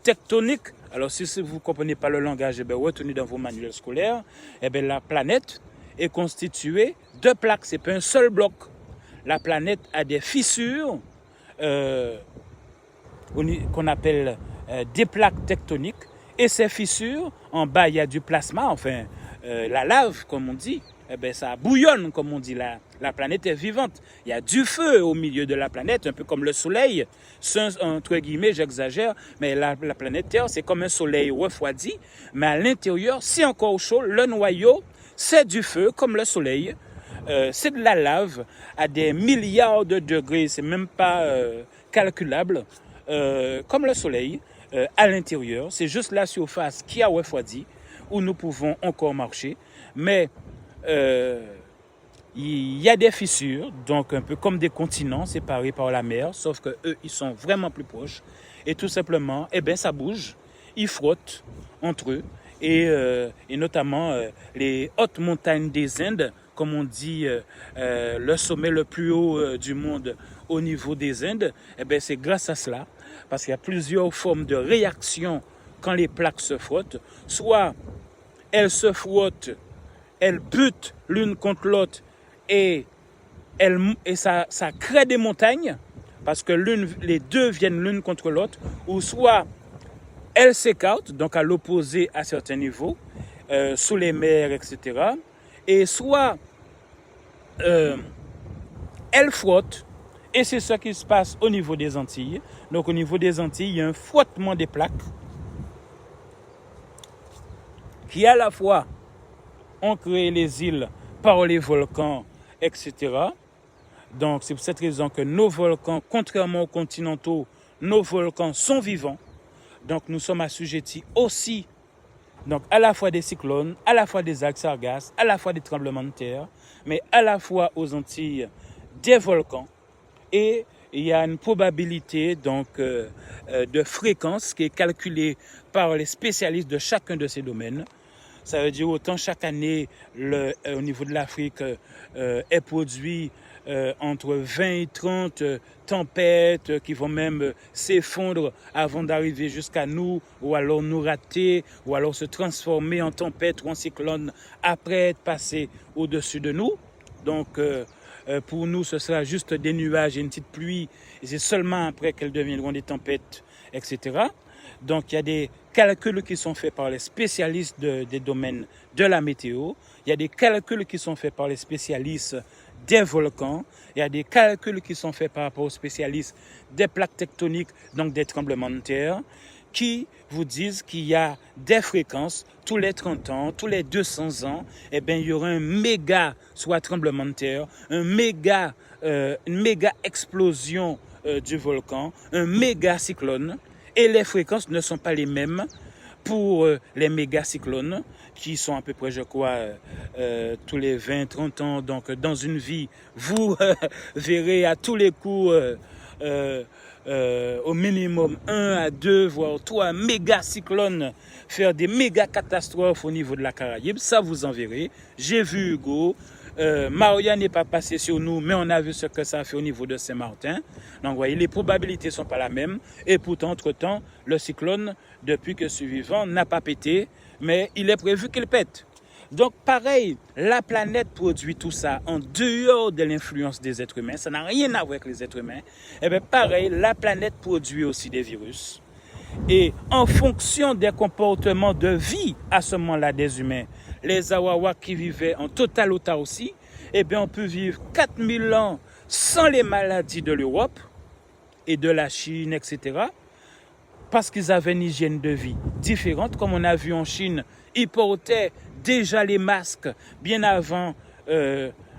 tectoniques. Alors si vous ne comprenez pas le langage, retournez dans vos manuels scolaires. La planète est constituée de plaques, ce n'est pas un seul bloc. La planète a des fissures qu'on appelle des plaques tectoniques. Et ces fissures, en bas, il y a du plasma, enfin, la lave, comme on dit. Ça bouillonne, comme on dit. La planète est vivante. Il y a du feu au milieu de la planète, un peu comme le soleil. Entre guillemets, j'exagère, mais la planète Terre, c'est comme un soleil refroidi. Mais à l'intérieur, c'est encore chaud. Le noyau, c'est du feu, comme le soleil. C'est de la lave à des milliards de degrés. C'est même pas calculable, comme le soleil. À l'intérieur, c'est juste la surface qui a refroidi, où nous pouvons encore marcher. Mais il y a des fissures, donc un peu comme des continents séparés par la mer, sauf que eux, ils sont vraiment plus proches. Et tout simplement, ça bouge, ils frottent entre eux. Et notamment les hautes montagnes des Indes, comme on dit, le sommet le plus haut du monde au niveau des Indes, c'est grâce à cela. Parce qu'il y a plusieurs formes de réaction quand les plaques se frottent. Soit elles se frottent, elles butent l'une contre l'autre et ça crée des montagnes parce que les deux viennent l'une contre l'autre. Ou soit elles s'écartent, donc à l'opposé à certains niveaux, sous les mers, etc. Et soit elles frottent. Et c'est ce qui se passe au niveau des Antilles. Donc au niveau des Antilles, il y a un frottement des plaques qui à la fois ont créé les îles par les volcans, etc. Donc c'est pour cette raison que nos volcans, contrairement aux continentaux, nos volcans sont vivants. Donc nous sommes assujettis aussi donc à la fois des cyclones, à la fois des algues sargasses, à la fois des tremblements de terre, mais à la fois aux Antilles des volcans. Et il y a une probabilité donc, de fréquence qui est calculée par les spécialistes de chacun de ces domaines. Ça veut dire autant chaque année, au niveau de l'Afrique, est produit entre 20 et 30 tempêtes qui vont même s'effondrer avant d'arriver jusqu'à nous, ou alors nous rater, ou alors se transformer en tempête ou en cyclone après être passé au-dessus de nous. Donc, pour nous, ce sera juste des nuages et une petite pluie, et c'est seulement après qu'elles deviendront des tempêtes, etc. Donc, il y a des calculs qui sont faits par les spécialistes des domaines de la météo, il y a des calculs qui sont faits par les spécialistes des volcans, il y a des calculs qui sont faits par rapport aux spécialistes des plaques tectoniques, donc des tremblements de terre, qui vous disent qu'il y a des fréquences tous les 30 ans, tous les 200 ans, il y aura un méga, soit tremblement de terre, une méga explosion du volcan, un méga cyclone, et les fréquences ne sont pas les mêmes pour les méga cyclones, qui sont à peu près, je crois, tous les 20-30 ans. Donc, dans une vie, vous verrez à tous les coups au minimum 1 à 2, voire 3 méga cyclones faire des méga catastrophes au niveau de la Caraïbe. Ça, vous en verrez. J'ai vu Hugo. Maria n'est pas passé sur nous, mais on a vu ce que ça a fait au niveau de Saint-Martin. Donc, vous voyez, les probabilités ne sont pas les mêmes. Et pourtant, entre-temps, le cyclone, depuis que ce vivant, n'a pas pété, mais il est prévu qu'il pète. Donc, pareil, la planète produit tout ça en dehors de l'influence des êtres humains. Ça n'a rien à voir avec les êtres humains. Et bien, pareil, la planète produit aussi des virus. Et en fonction des comportements de vie à ce moment-là des humains, les Awawa qui vivaient en totale autarcie, eh bien, on peut vivre 4000 ans sans les maladies de l'Europe et de la Chine, etc. Parce qu'ils avaient une hygiène de vie différente. Comme on a vu en Chine, ils portaient déjà les masques bien avant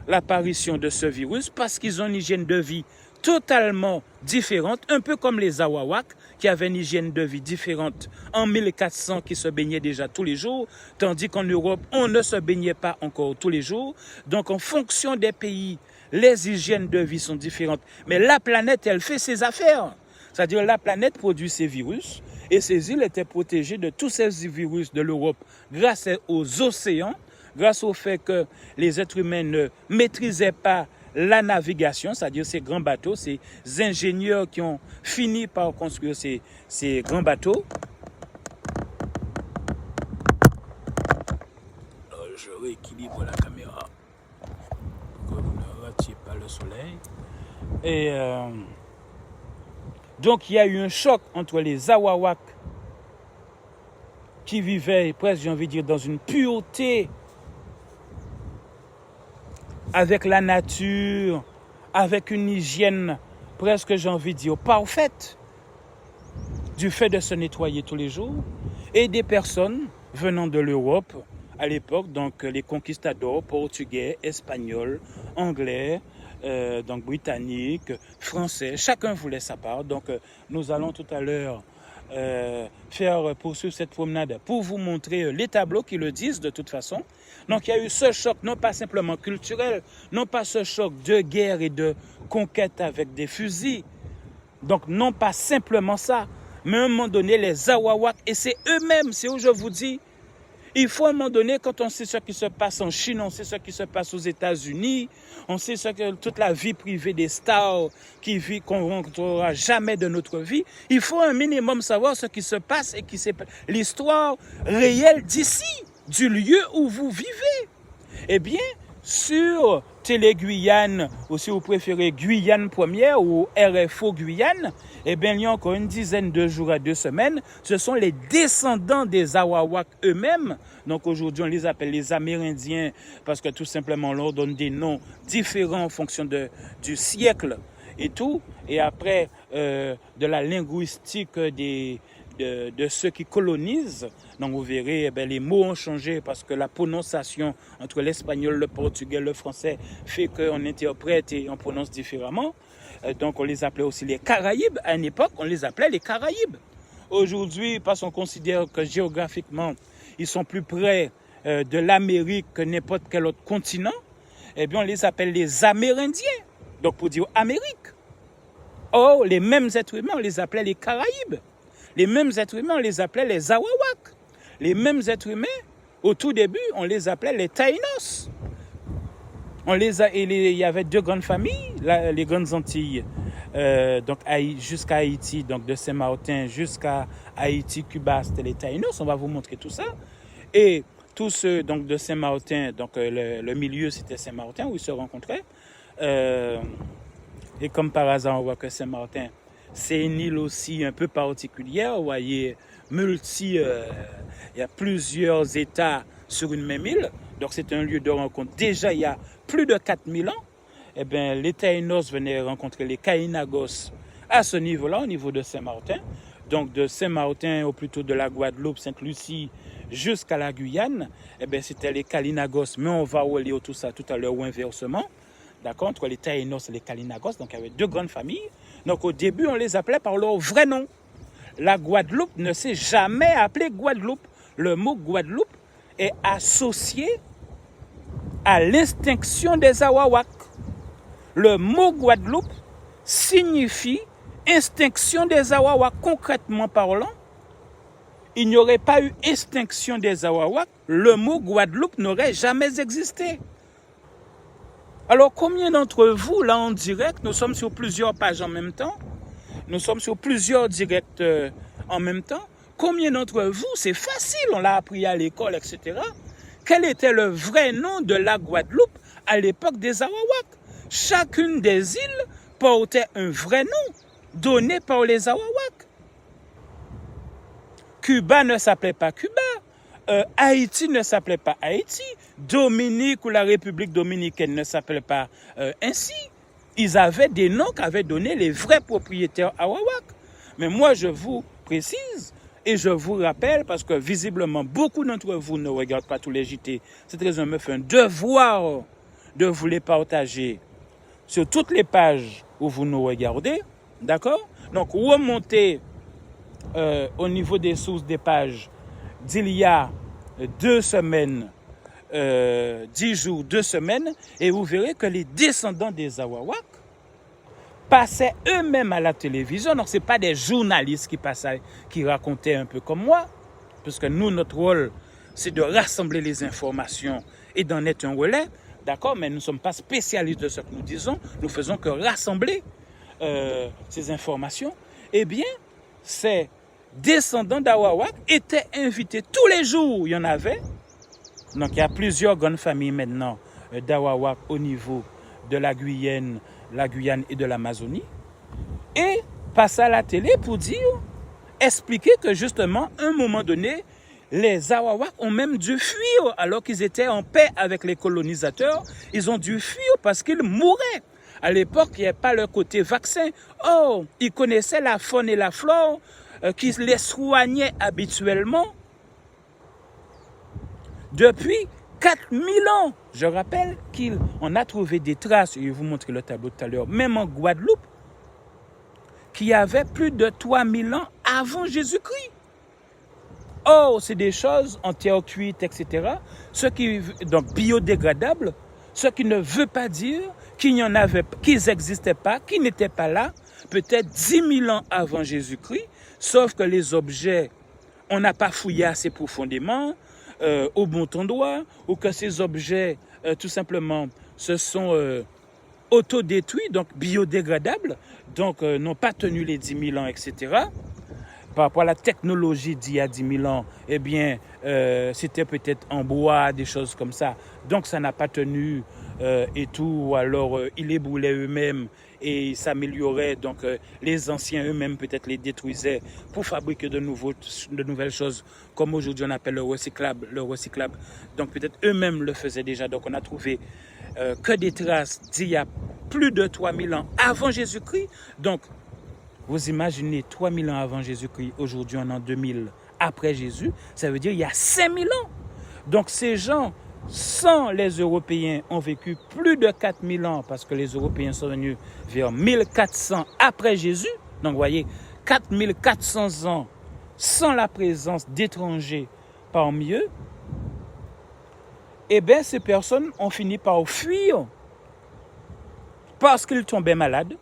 l'apparition de ce virus parce qu'ils ont une hygiène de vie totalement différente, un peu comme les Awawak, qui avaient une hygiène de vie différente en 1400, qui se baignaient déjà tous les jours, tandis qu'en Europe, on ne se baignait pas encore tous les jours. Donc, en fonction des pays, les hygiènes de vie sont différentes. Mais la planète, elle fait ses affaires. C'est-à-dire, la planète produit ses virus, et ces îles étaient protégées de tous ces virus de l'Europe grâce aux océans, grâce au fait que les êtres humains ne maîtrisaient pas la navigation, c'est-à-dire ces grands bateaux, ces ingénieurs qui ont fini par construire ces grands bateaux. Alors, je rééquilibre la caméra pour que vous ne ratiez pas le soleil. Et donc il y a eu un choc entre les Awawak qui vivaient presque, j'ai envie de dire, dans une pureté avec la nature, avec une hygiène presque, j'ai envie de dire, parfaite, du fait de se nettoyer tous les jours, et des personnes venant de l'Europe à l'époque, donc les conquistadors portugais, espagnols, anglais, donc britanniques, français, chacun voulait sa part. Donc nous allons tout à l'heure faire poursuivre cette promenade pour vous montrer les tableaux qui le disent de toute façon. Donc il y a eu ce choc, non pas simplement culturel, non pas ce choc de guerre et de conquête avec des fusils, donc non pas simplement ça, mais à un moment donné les Awawak, et c'est eux-mêmes, c'est où je vous dis, il faut à un moment donné, quand on sait ce qui se passe en Chine, on sait ce qui se passe aux États-Unis, on sait ce que toute la vie privée des stars qu'on ne rencontrera jamais de notre vie, il faut un minimum savoir ce qui se passe et l'histoire réelle d'ici, du lieu où vous vivez. Eh bien, sur Télé Guyane, ou si vous préférez Guyane Première ou RFO Guyane, eh bien, il y a encore une dizaine de jours à 2 semaines, ce sont les descendants des Awawak eux-mêmes. Donc aujourd'hui, on les appelle les Amérindiens parce que tout simplement, on leur donne des noms différents en fonction du siècle et tout. Et après, de la linguistique de ceux qui colonisent. Donc vous verrez, eh bien, les mots ont changé parce que la prononciation entre l'espagnol, le portugais, le français fait qu'on interprète et on prononce différemment. Donc on les appelait aussi les Caraïbes. À une époque, on les appelait les Caraïbes. Aujourd'hui, parce qu'on considère que géographiquement, ils sont plus près de l'Amérique que n'importe quel autre continent, eh bien on les appelle les Amérindiens. Donc pour dire Amérique. Or, les mêmes êtres humains, on les appelait les Caraïbes. Les mêmes êtres humains, on les appelait les Awawak. Les mêmes êtres humains, au tout début, on les appelait les Taïnos. Il y avait 2 grandes familles, les grandes Antilles, donc jusqu'à Haïti, donc de Saint-Martin jusqu'à Haïti, Cuba, c'était les Taïnos. On va vous montrer tout ça. Et tous ceux donc, de Saint-Martin, donc le milieu, c'était Saint-Martin, où ils se rencontraient. Et comme par hasard, on voit que Saint-Martin, c'est une île aussi un peu particulière. Vous voyez, il y a plusieurs États sur une même île. Donc c'est un lieu de rencontre. Déjà, il y a plus de 4000 ans, eh bien, les Taïnos venaient rencontrer les Kainagos à ce niveau-là, au niveau de Saint-Martin. Donc de Saint-Martin, ou plutôt de la Guadeloupe, Sainte-Lucie, jusqu'à la Guyane, eh bien, c'était les Kalinagos. Mais on va relier tout ça tout à l'heure ou inversement. D'accord, entre les Taïnos et les Kalinagos. Donc il y avait 2 grandes familles. Donc au début, on les appelait par leur vrai nom. La Guadeloupe ne s'est jamais appelée Guadeloupe. Le mot Guadeloupe est associé à l'extinction des Awawak. Le mot Guadeloupe signifie extinction des Awawak. Concrètement parlant, il n'y aurait pas eu extinction des Awawak, le mot Guadeloupe n'aurait jamais existé. Alors, combien d'entre vous, là en direct, nous sommes sur plusieurs pages en même temps, nous sommes sur plusieurs directs en même temps, combien d'entre vous, c'est facile, on l'a appris à l'école, etc. Quel était le vrai nom de la Guadeloupe à l'époque des Awawak? Chacune des îles portait un vrai nom donné par les Awawak. Cuba ne s'appelait pas Cuba. Haïti ne s'appelait pas Haïti. Dominique ou la République dominicaine ne s'appelait pas ainsi. Ils avaient des noms qu'avaient donnés les vrais propriétaires Awawak. Mais moi, je vous précise et je vous rappelle, parce que visiblement, beaucoup d'entre vous ne regardent pas tous les JT. Cette raison me fait un devoir de vous les partager sur toutes les pages où vous nous regardez, d'accord? Donc, remontez au niveau des sources des pages d'il y a 2 semaines, 10 jours, 2 semaines, et vous verrez que les descendants des Awawak passaient eux-mêmes à la télévision. Donc, ce n'est pas des journalistes qui passaient, qui racontaient un peu comme moi, puisque nous, notre rôle, c'est de rassembler les informations et d'en être un relais, d'accord? Mais nous ne sommes pas spécialistes de ce que nous disons, nous faisons que rassembler ces informations. Eh bien, ces descendants d'Awawak étaient invités tous les jours, il y en avait. Donc, il y a plusieurs grandes familles maintenant d'Awawak au niveau de la Guyane et de l'Amazonie. Et passer à la télé pour dire, expliquer que justement, à un moment donné, les Awawak ont même dû fuir alors qu'ils étaient en paix avec les colonisateurs. Ils ont dû fuir parce qu'ils mouraient. À l'époque, il n'y avait pas le côté vaccin. Oh, ils connaissaient la faune et la flore qui les soignaient habituellement depuis 4000 ans. Je rappelle qu'on a trouvé des traces, je vais vous montrer le tableau tout à l'heure, même en Guadeloupe, qui avait plus de 3000 ans avant Jésus-Christ. Oh, c'est des choses en terre cuite, etc. Donc biodégradables, ce qui ne veut pas dire qu'il n'y en avait, qu'ils n'existaient pas, qu'ils n'étaient pas là, peut-être 10 000 ans avant Jésus-Christ, sauf que les objets, on n'a pas fouillé assez profondément, au bon endroit, ou que ces objets, tout simplement, se sont autodétruits, donc biodégradables, donc n'ont pas tenu les 10 000 ans, etc. Par rapport à la technologie d'il y a 10 000 ans, eh bien, c'était peut-être en bois, des choses comme ça. Donc, ça n'a pas tenu et tout. Ou alors, ils ébroulaient eux-mêmes et s'amélioraient. Donc, les anciens eux-mêmes, peut-être, les détruisaient pour fabriquer de nouvelles choses, comme aujourd'hui, on appelle le recyclable. Donc, peut-être eux-mêmes le faisaient déjà. Donc, on a trouvé que des traces d'il y a plus de 3000 ans avant Jésus-Christ. Donc, vous imaginez 3000 ans avant Jésus-Christ, aujourd'hui on est en 2000 après Jésus, ça veut dire il y a 5000 ans. Donc ces gens, sans les Européens, ont vécu plus de 4000 ans parce que les Européens sont venus vers 1400 après Jésus. Donc vous voyez, 4400 ans sans la présence d'étrangers parmi eux. Eh bien ces personnes ont fini par fuir parce qu'ils tombaient malades.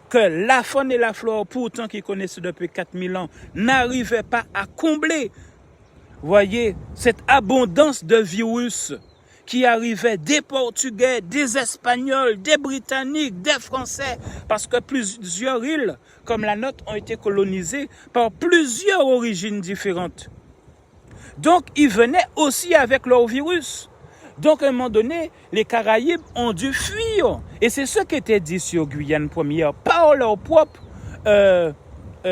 Que la faune et la flore, pourtant qu'ils connaissaient depuis 4000 ans, n'arrivaient pas à combler, voyez, cette abondance de virus qui arrivait des Portugais, des Espagnols, des Britanniques, des Français, parce que plusieurs îles, comme la nôtre, ont été colonisées par plusieurs origines différentes. Donc, ils venaient aussi avec leur virus. Donc, à un moment donné, les Caraïbes ont dû fuir. Et c'est ce qui était dit sur Guyane première par leurs propres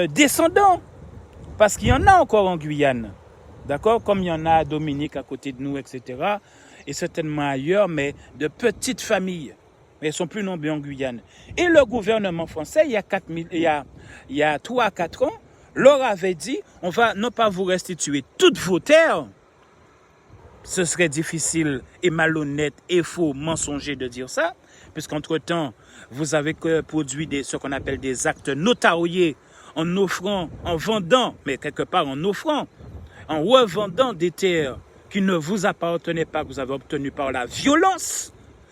descendants. Parce qu'il y en a encore en Guyane. D'accord? Comme il y en a à Dominique à côté de nous, etc. Et certainement ailleurs, mais de petites familles. Mais ils sont plus nombreux en Guyane. Et le gouvernement français, il y a 3 à 4 ans, leur avait dit, on va non pas vous restituer toutes vos terres. Ce serait difficile et malhonnête et faux, mensonger de dire ça, puisqu'entre-temps, vous avez produit ce qu'on appelle des actes notariés en offrant, en vendant, mais quelque part en offrant, en revendant des terres qui ne vous appartenaient pas, que vous avez obtenues par la violence.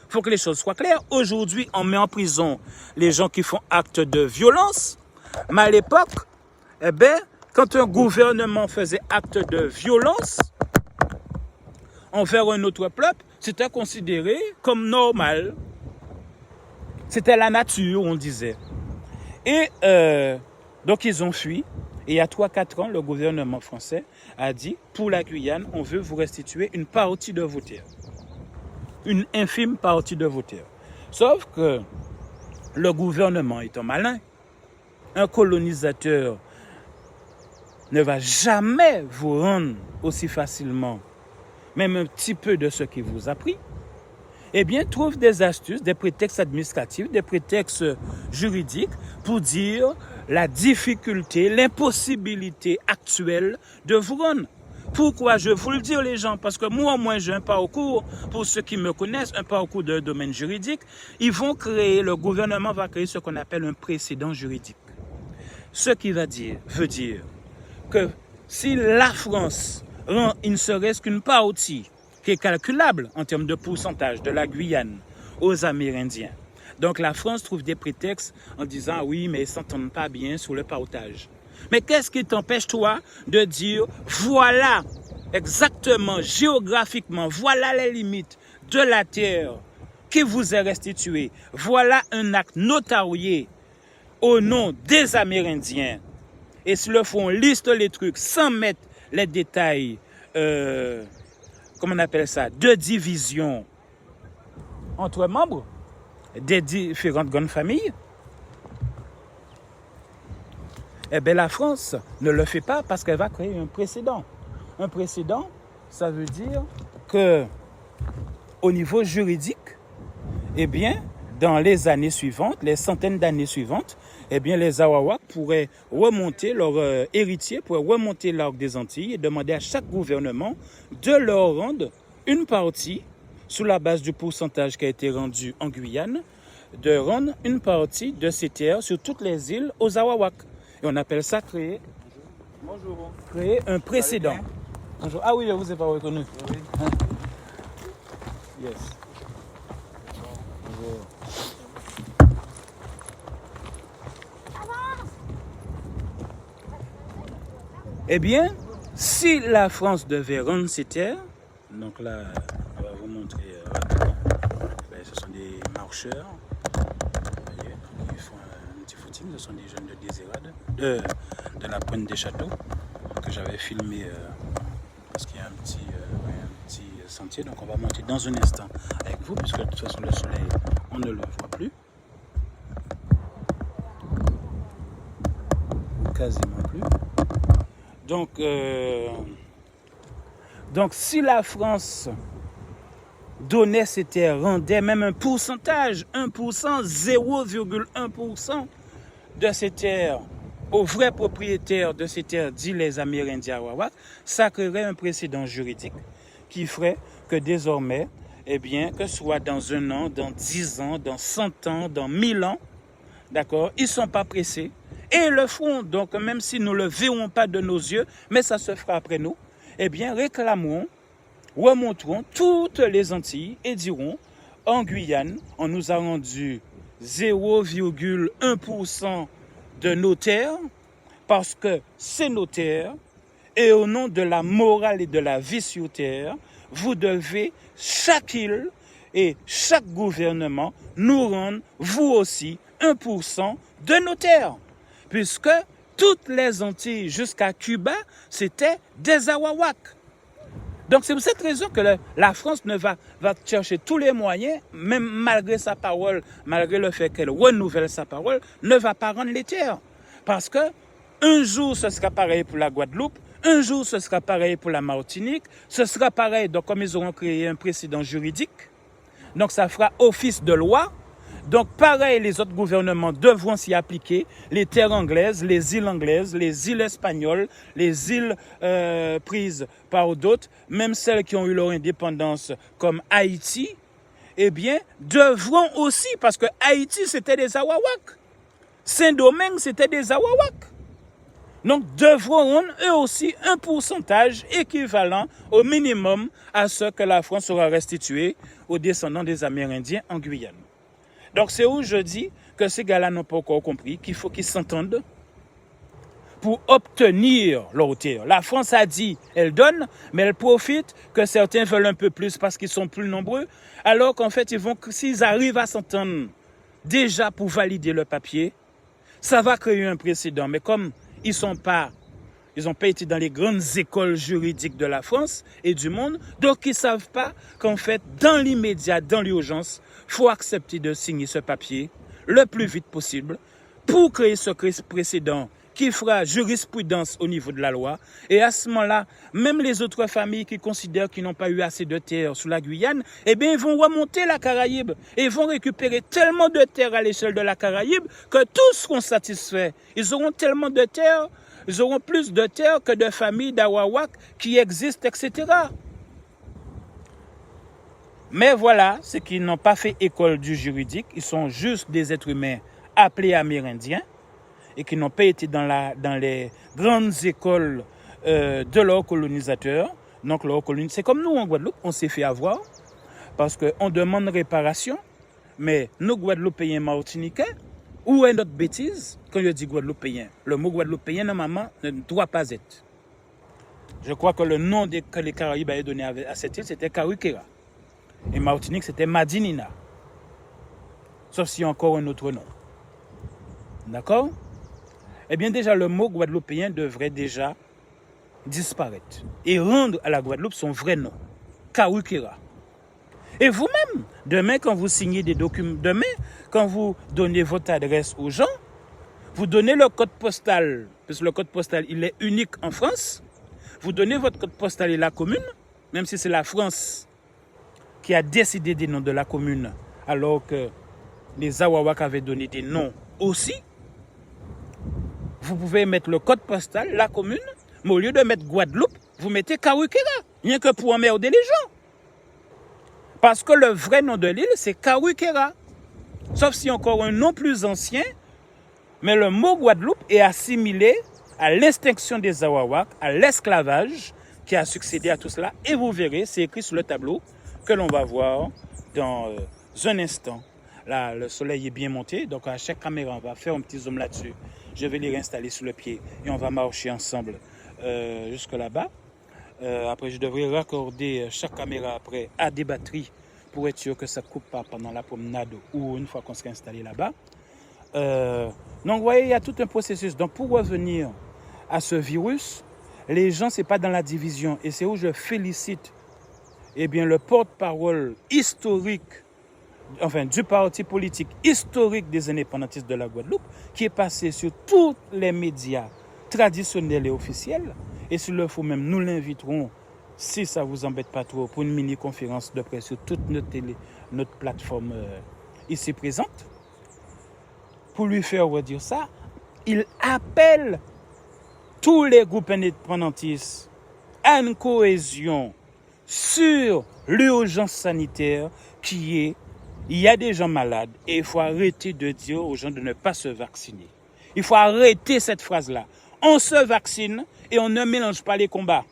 Il faut que les choses soient claires. Aujourd'hui, on met en prison les gens qui font acte de violence, mais à l'époque, eh bien, quand un gouvernement faisait acte de violence envers un autre peuple, c'était considéré comme normal. C'était la nature, on disait. Et donc, ils ont fui. Et il y a 3-4 ans, le gouvernement français a dit, pour la Guyane, on veut vous restituer une partie de vos terres. Une infime partie de vos terres. Sauf que le gouvernement étant malin, un colonisateur ne va jamais vous rendre aussi facilement même un petit peu de ce qu'il vous a pris, eh bien, trouve des astuces, des prétextes administratifs, des prétextes juridiques pour dire la difficulté, l'impossibilité actuelle de vous rendre. Pourquoi je vous le dis les gens? Parce que moi, au moins, j'ai un parcours, pour ceux qui me connaissent, un parcours de domaine juridique. Ils vont créer, le gouvernement va créer ce qu'on appelle un précédent juridique. Ce qui veut dire que si la France rend il ne serait-ce qu'une partie qui est calculable en termes de pourcentage de la Guyane aux Amérindiens, donc la France trouve des prétextes en disant oui, mais ils ne s'entendent pas bien sur le partage. Mais qu'est-ce qui t'empêche, toi, de dire voilà exactement, géographiquement, voilà les limites de la terre qui vous est restituée. Voilà un acte notarié au nom des Amérindiens. Et s'ils le font, on liste les trucs sans mettre les détails, comment on appelle ça, de division entre membres des différentes grandes familles. Eh bien, la France ne le fait pas parce qu'elle va créer un précédent. Un précédent, ça veut dire que, au niveau juridique, eh bien, dans les années suivantes, les centaines d'années suivantes, eh bien, les Awawaks pourraient remonter, leur héritier pourrait remonter l'arc des Antilles et demander à chaque gouvernement de leur rendre une partie, sous la base du pourcentage qui a été rendu en Guyane, de rendre une partie de ces terres sur toutes les îles aux Awawaks. Et on appelle ça créer un précédent. Bonjour. Ah oui, je ne vous ai pas reconnu. Oui. Hein? Yes. Bonjour. Eh bien, si la France devait rendre ses terres, donc là, on va vous montrer rapidement. Ce sont des marcheurs. Ils font un petit footing, ce sont des jeunes de Désirade, de la pointe des châteaux, que j'avais filmé parce qu'il y a un petit sentier. Donc on va monter dans un instant avec vous, puisque de toute façon le soleil, on ne le voit plus. Quasiment plus. Donc si la France donnait ces terres, rendait même un pourcentage, 1%, 0,1% de ces terres aux vrais propriétaires de ces terres, dit les Amérindiens Awawaks, ça créerait un précédent juridique qui ferait que désormais, eh bien, que ce soit dans 1 an, dans 10 ans, dans 100 ans, dans 1000 ans, d'accord, ils ne sont pas pressés et ils le feront. Donc, même si nous ne le verrons pas de nos yeux, mais ça se fera après nous, eh bien, réclamerons, remonterons toutes les Antilles et diront, en Guyane, on nous a rendu 0,1% de nos terres, parce que c'est nos terres, et au nom de la morale et de la vie sur terre, vous devez, chaque île et chaque gouvernement, nous rendre, vous aussi, 1% de nos terres. Puisque toutes les Antilles jusqu'à Cuba, c'était des Awawaks. Donc c'est pour cette raison que la France va chercher tous les moyens, même malgré sa parole, malgré le fait qu'elle renouvelle sa parole, ne va pas rendre les terres. Parce que un jour ce sera pareil pour la Guadeloupe, un jour ce sera pareil pour la Martinique, ce sera pareil, donc comme ils auront créé un précédent juridique, donc ça fera office de loi. Donc pareil, les autres gouvernements devront s'y appliquer, les terres anglaises, les îles espagnoles, les îles prises par d'autres, même celles qui ont eu leur indépendance comme Haïti, eh bien, devront aussi, parce que Haïti c'était des Awawaks, Saint-Domingue c'était des Awawaks. Donc devront rendre eux aussi un pourcentage équivalent au minimum à ce que la France aura restitué aux descendants des Amérindiens en Guyane. Donc c'est où je dis que ces gars-là n'ont pas encore compris qu'il faut qu'ils s'entendent pour obtenir leur terre. La France a dit, elle donne, mais elle profite que certains veulent un peu plus parce qu'ils sont plus nombreux, alors qu'en fait, s'ils arrivent à s'entendre déjà pour valider le papier, ça va créer un précédent. Mais comme ils n'ont pas été dans les grandes écoles juridiques de la France et du monde, donc ils ne savent pas qu'en fait, dans l'immédiat, dans l'urgence, il faut accepter de signer ce papier le plus vite possible pour créer ce précédent qui fera jurisprudence au niveau de la loi. Et à ce moment-là, même les autres familles qui considèrent qu'ils n'ont pas eu assez de terres sous la Guyane, eh bien, ils vont remonter la Caraïbe et ils vont récupérer tellement de terres à l'échelle de la Caraïbe que tous seront satisfaits. Ils auront tellement de terres ils auront plus de terres que de familles d'Awawak qui existent, etc. Mais voilà, ceux qui n'ont pas fait école du juridique, ils sont juste des êtres humains appelés amérindiens et qui n'ont pas été dans les grandes écoles de leurs colonisateurs. Donc, c'est comme nous en Guadeloupe, on s'est fait avoir parce qu'on demande réparation, mais nous, Guadeloupéens martiniquais, où est notre bêtise quand je dis Guadeloupéen? Le mot Guadeloupéen, normalement, ne doit pas être. Je crois que le nom que les Caraïbes avaient donné à cette île, c'était Karuikera. Et Martinique, c'était Madinina. Sauf s'il y a encore un autre nom. D'accord? Eh bien, déjà, le mot Guadeloupéen devrait déjà disparaître et rendre à la Guadeloupe son vrai nom, Karuikera. Et vous-même, demain, quand vous signez des documents, demain, quand vous donnez votre adresse aux gens, vous donnez le code postal, parce que le code postal, il est unique en France. Vous donnez votre code postal et la commune, même si c'est la France qui a décidé des noms de la commune, alors que les Awawak avaient donné des noms aussi. Vous pouvez mettre le code postal, la commune, mais au lieu de mettre Guadeloupe, vous mettez Karuikera, rien que pour emmerder les gens. Parce que le vrai nom de l'île, c'est Karuikera. Sauf si encore un nom plus ancien, mais le mot Guadeloupe est assimilé à l'extinction des Awawak, à l'esclavage qui a succédé à tout cela. Et vous verrez, c'est écrit sur le tableau que l'on va voir dans un instant. Là, le soleil est bien monté, donc à chaque caméra, on va faire un petit zoom là-dessus. Je vais les réinstaller sous le pied et on va marcher ensemble jusque là-bas. Après, je devrais raccorder chaque caméra après à des batteries pour être sûr que ça ne coupe pas pendant la promenade ou une fois qu'on sera installé là-bas. Donc, vous voyez, il y a tout un processus. Donc, pour revenir à ce virus, les gens, ce n'est pas dans la division. Et c'est où je félicite le porte-parole historique, enfin, du parti politique historique des indépendantistes de la Guadeloupe, qui est passé sur tous les médias traditionnels et officiels. Et s'il le faut même, nous l'inviterons, si ça ne vous embête pas trop, pour une mini-conférence de presse sur toute notre plateforme ici présente. Pour lui faire redire ça, il appelle tous les groupes indépendantistes à une cohésion sur l'urgence sanitaire qui est, il y a des gens malades et il faut arrêter de dire aux gens de ne pas se vacciner. Il faut arrêter cette phrase-là. On se vaccine et on ne mélange pas les combats.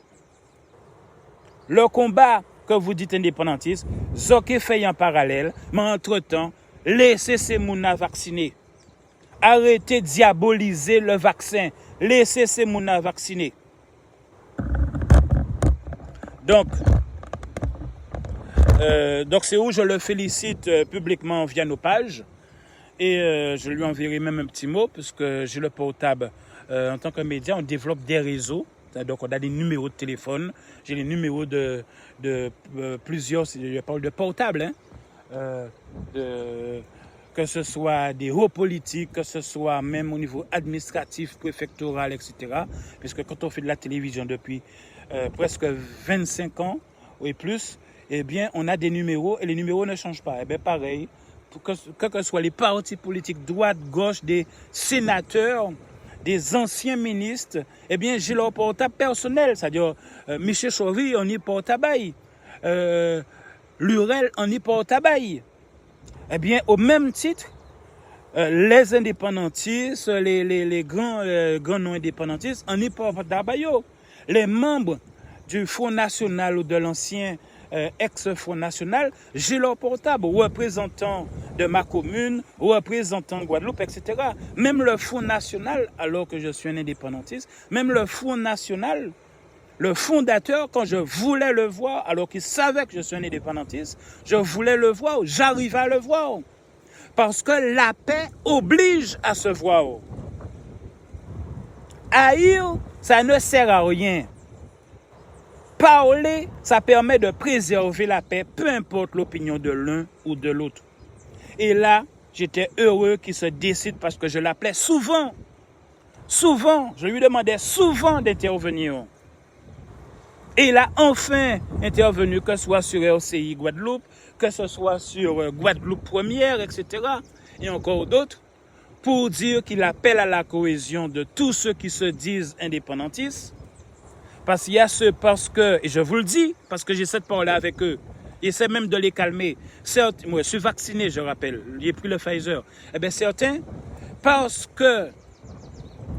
Le combat que vous dites indépendantiste, Zoké fait en parallèle, mais entre-temps, laissez ces mounas vacciner. Arrêtez de diaboliser le vaccin. Laissez ces mounas vacciner. Donc c'est où je le félicite publiquement via nos pages. Et je lui enverrai même un petit mot, puisque j'ai le portable. En tant que média, on développe des réseaux. Donc, on a des numéros de téléphone. J'ai les numéros de plusieurs, je parle de portables, que ce soit des hauts politiques, que ce soit même au niveau administratif, préfectoral, etc. Puisque quand on fait de la télévision depuis presque 25 ans et plus, eh bien, on a des numéros et les numéros ne changent pas. Eh bien, pareil, que soient les partis politiques, droite, gauche, des sénateurs, des anciens ministres, eh bien, j'ai leur portable personnel. C'est-à-dire, Michel Chauvi, on y portable. Lurel, on y portable. Eh bien, au même titre, les indépendantistes, les grands noms indépendantistes, on y portable. Les membres du Front National ou de l'ancien ex-Front National, j'ai leur portable, représentant de ma commune, représentant Guadeloupe, etc. Même le Front National, alors que je suis un indépendantiste, même le Front National, le fondateur, quand je voulais le voir, alors qu'il savait que je suis un indépendantiste, je voulais le voir, j'arrivais à le voir. Parce que la paix oblige à se voir. Haïr, ça ne sert à rien. Parler, ça permet de préserver la paix, peu importe l'opinion de l'un ou de l'autre. Et là, j'étais heureux qu'il se décide parce que je l'appelais souvent. Souvent, je lui demandais souvent d'intervenir. Et il a enfin intervenu, que ce soit sur RCI Guadeloupe, que ce soit sur Guadeloupe Première, etc. Et encore d'autres, pour dire qu'il appelle à la cohésion de tous ceux qui se disent indépendantistes. Parce qu'il y a ceux, parce que, et je vous le dis, parce que j'ai cette parole avec eux, j'essaie même de les calmer. Certes, moi, je suis vacciné, je rappelle, j'ai pris le Pfizer. Eh bien, certains, parce que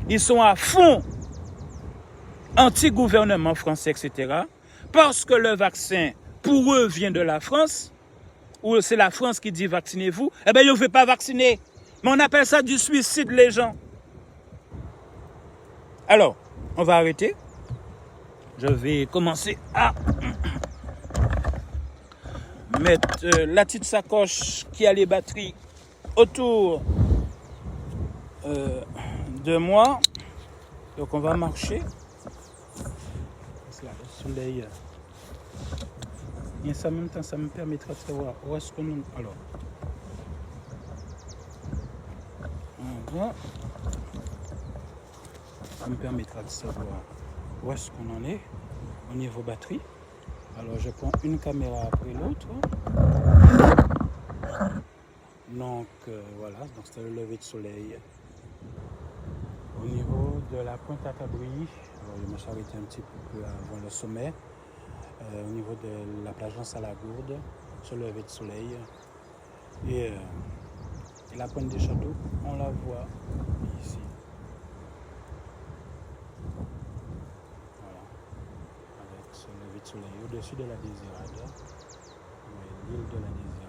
ils sont à fond anti-gouvernement français, etc., parce que le vaccin, pour eux, vient de la France, ou c'est la France qui dit vaccinez-vous, eh bien, ils ne veulent pas vacciner. Mais on appelle ça du suicide, les gens. Alors, on va arrêter. Je vais commencer à mettre la petite sacoche qui a les batteries autour de moi. Donc, on va marcher. Le soleil. Et en même temps, ça me permettra de savoir où est-ce que nous... Alors, ça me permettra de savoir où est-ce qu'on en est au niveau batterie. Alors, je prends une caméra après l'autre. Donc, voilà, donc c'est le lever de soleil. Au niveau de la pointe à Cabri, je me suis arrêté un petit peu avant le sommet. Au niveau de la plage à la Gourde, sur le lever de soleil. Et la pointe des châteaux, on la voit ici. Voilà. Avec ce lever de soleil au-dessus de la Désirade. L'île de la Désirade.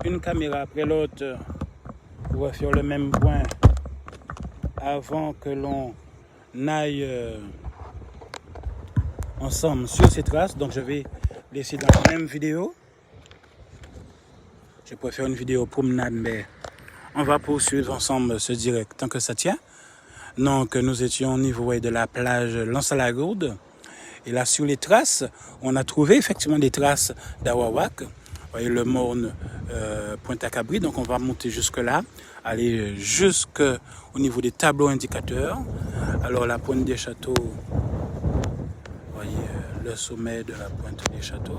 Une caméra après l'autre pour faire le même point avant que l'on aille ensemble sur ces traces. Donc je vais laisser dans la même vidéo. Je pourrais faire une vidéo promenade, mais on va poursuivre ensemble ce direct tant que ça tient. Donc nous étions au niveau de la plage Lens-à-la-Gourde. Et là sur les traces, on a trouvé effectivement des traces d'Awawak. Vous voyez le Morne, Pointe-à-Cabri, donc on va monter jusque là, aller jusqu'au niveau des tableaux indicateurs. Alors la pointe des châteaux, vous voyez le sommet de la pointe des châteaux,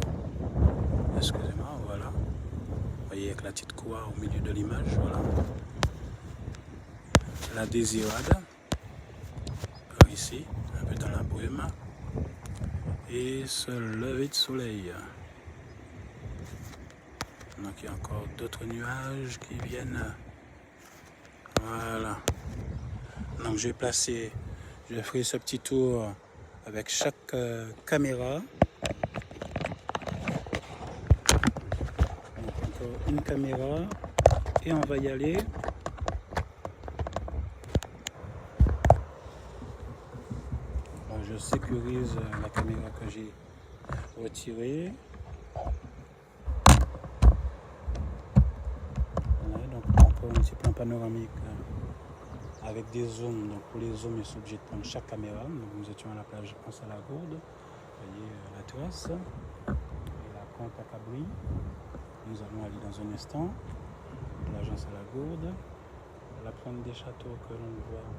excusez-moi, voilà. Vous voyez avec la petite croix au milieu de l'image, voilà. La Désirade, ici, un peu dans la brume, et ce lever de soleil. Donc il y a encore d'autres nuages qui viennent. Voilà. Donc je ferai ce petit tour avec chaque caméra. Donc encore une caméra et on va y aller. Alors, je sécurise la caméra que j'ai retirée. Un petit plan panoramique avec des zooms. Donc pour les zooms, je suis obligé de prendre chaque caméra. Donc nous étions à la plage Lens-à-la-Gourde. Vous voyez la terrasse et la pointe à Cabri. Nous allons aller dans un instant. Plage Lens-à-la-Gourde. La pointe des châteaux que l'on voit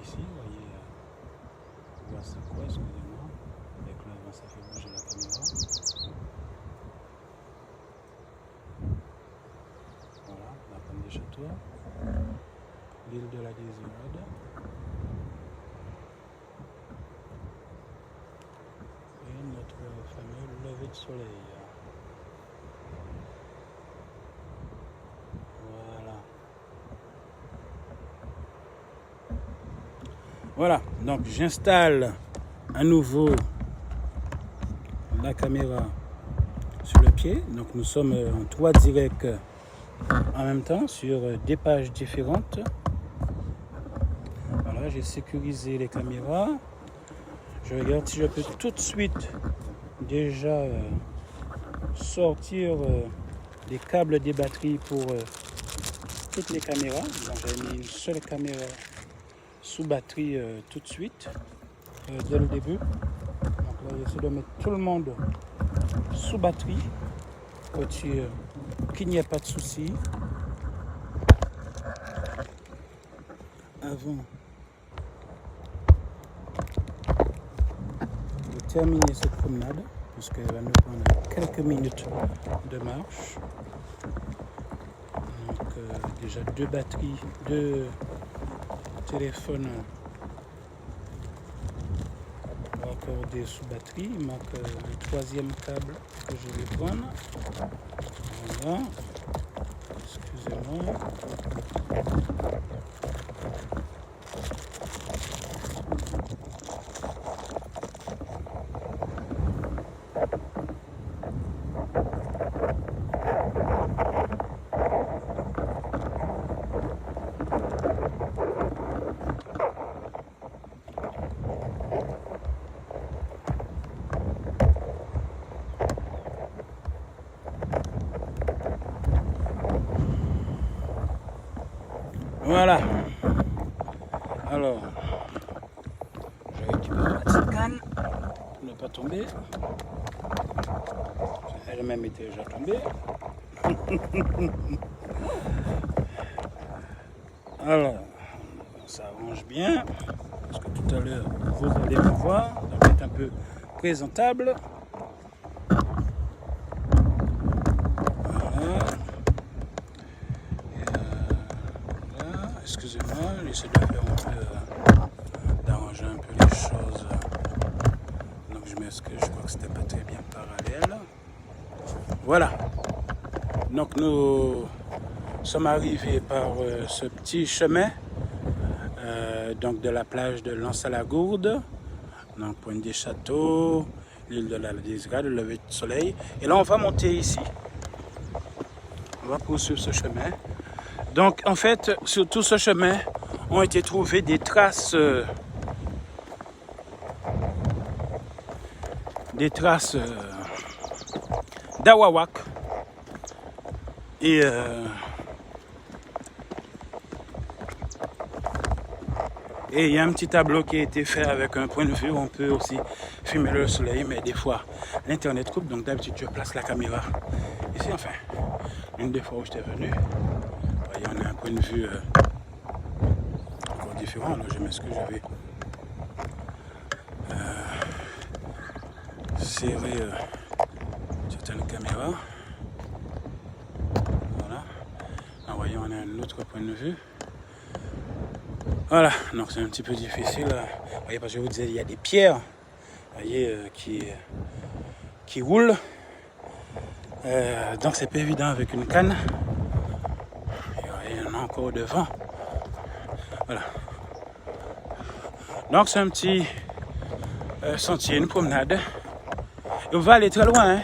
ici. Vous voyez, c'est quoi, excusez-moi. Avec le vent, ça fait bouger la caméra. Voilà, la pointe des châteaux, l'île de la Désirade, et notre fameux lever de soleil. Voilà, donc j'installe à nouveau la caméra sur le pied. Donc nous sommes en 3 directs en même temps sur des pages différentes. Voilà, j'ai sécurisé les caméras. Je regarde si je peux tout de suite déjà sortir les câbles des batteries pour toutes les caméras. Donc j'ai mis une seule caméra sous batterie tout de suite dès le début. Donc là j'essaie de mettre tout le monde sous batterie pour qu'il n'y ait pas de soucis avant terminer cette promenade, puisqu'elle va nous prendre quelques minutes de marche. Donc déjà deux téléphones raccordés sous batterie. Il manque le troisième câble que je vais prendre. Voilà. Excusez-moi. Voilà. Alors, je récupère ma petite canne pour ne pas tomber. Elle-même était déjà tombée. Alors, ça arrange bien. Parce que tout à l'heure, vous allez me voir. Ça va être un peu présentable. Voilà. Excusez-moi, j'essaie de faire un peu, d'arranger un peu les choses. Donc je m'excuse, je crois que c'était pas très bien parallèle. Voilà. Donc nous sommes arrivés par ce petit chemin donc de la plage de Lens-à-la-Gourde, donc Pointe des Châteaux, l'île de la Désirade, le lever du soleil. Et là on va monter ici. On va poursuivre ce chemin. Donc en fait, sur tout ce chemin ont été trouvées des traces d'Awawak et il y a un petit tableau qui a été fait avec un point de vue où on peut aussi filmer le soleil, mais des fois l'internet coupe, donc d'habitude je place la caméra ici. Enfin, une des fois où j'étais venu, voyez, on a un point de vue encore différent. Alors je m'excuse, je vais serrer certaines caméras. Voilà. Ah, voyez, on a un autre point de vue. Voilà, donc c'est un petit peu difficile. Vous voyez, parce que je vous disais, il y a des pierres, voyez, qui roulent. Donc c'est pas évident avec une canne. Et il y en a encore devant. Voilà. Donc c'est un petit sentier, une promenade. Et vous allez aller très loin. Hein.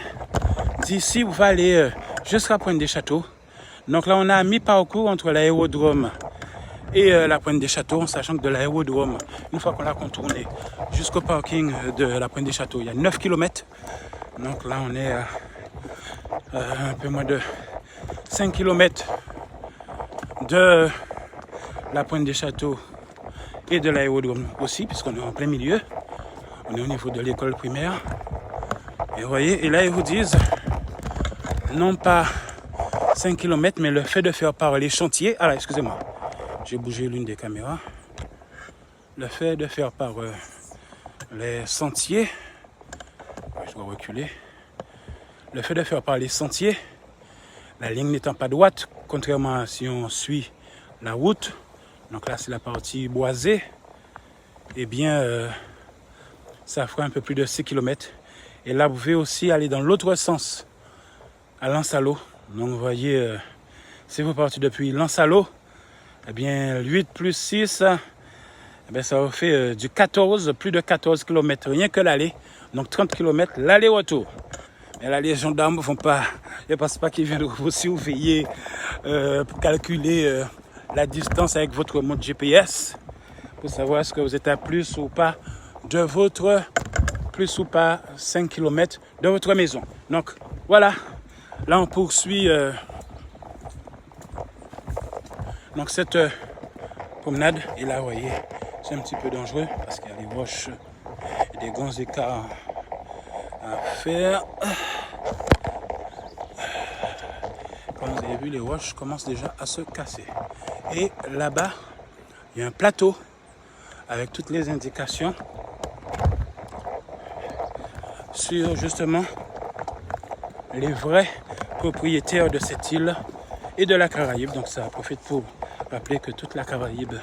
D'ici, vous allez aller jusqu'à Pointe des Châteaux. Donc là, on a mi-parcours entre l'aérodrome et la Pointe des Châteaux, en sachant que de l'aérodrome, une fois qu'on l'a contourné jusqu'au parking de la Pointe des Châteaux, il y a 9 km. Donc là, on est à un peu moins de 5 km de la Pointe des Châteaux et de l'aérodrome aussi, puisqu'on est en plein milieu. On est au niveau de l'école primaire. Et vous voyez, et là, ils vous disent, non pas 5 km, mais le fait de faire par les chantiers. Alors, excusez-moi, j'ai bougé l'une des caméras. Le fait de faire par les sentiers. Je dois reculer. Le fait de faire par les sentiers, la ligne n'étant pas droite, contrairement à si on suit la route, donc là c'est la partie boisée, eh bien ça fera un peu plus de 6 km. Et là vous pouvez aussi aller dans l'autre sens, à Lens-à-l'Eau. Donc vous voyez, si vous partez depuis Lens-à-l'Eau, eh bien 8 plus 6, eh bien, ça vous fait du 14, plus de 14 km, rien que l'aller, donc 30 km l'aller-retour. Et là, les gendarmes ne vont pas, je ne pense pas qu'ils viennent vous surveiller pour calculer la distance avec votre montre GPS, pour savoir est-ce que vous êtes à plus ou pas de votre, plus ou pas 5 km de votre maison. Donc voilà, là on poursuit donc cette promenade. Et là, vous voyez, c'est un petit peu dangereux parce qu'il y a des roches et des grands écarts à faire. Comme vous avez vu, les roches commencent déjà à se casser. Et là-bas, il y a un plateau avec toutes les indications sur justement les vrais propriétaires de cette île et de la Caraïbe. Donc ça profite pour rappeler que toute la Caraïbe,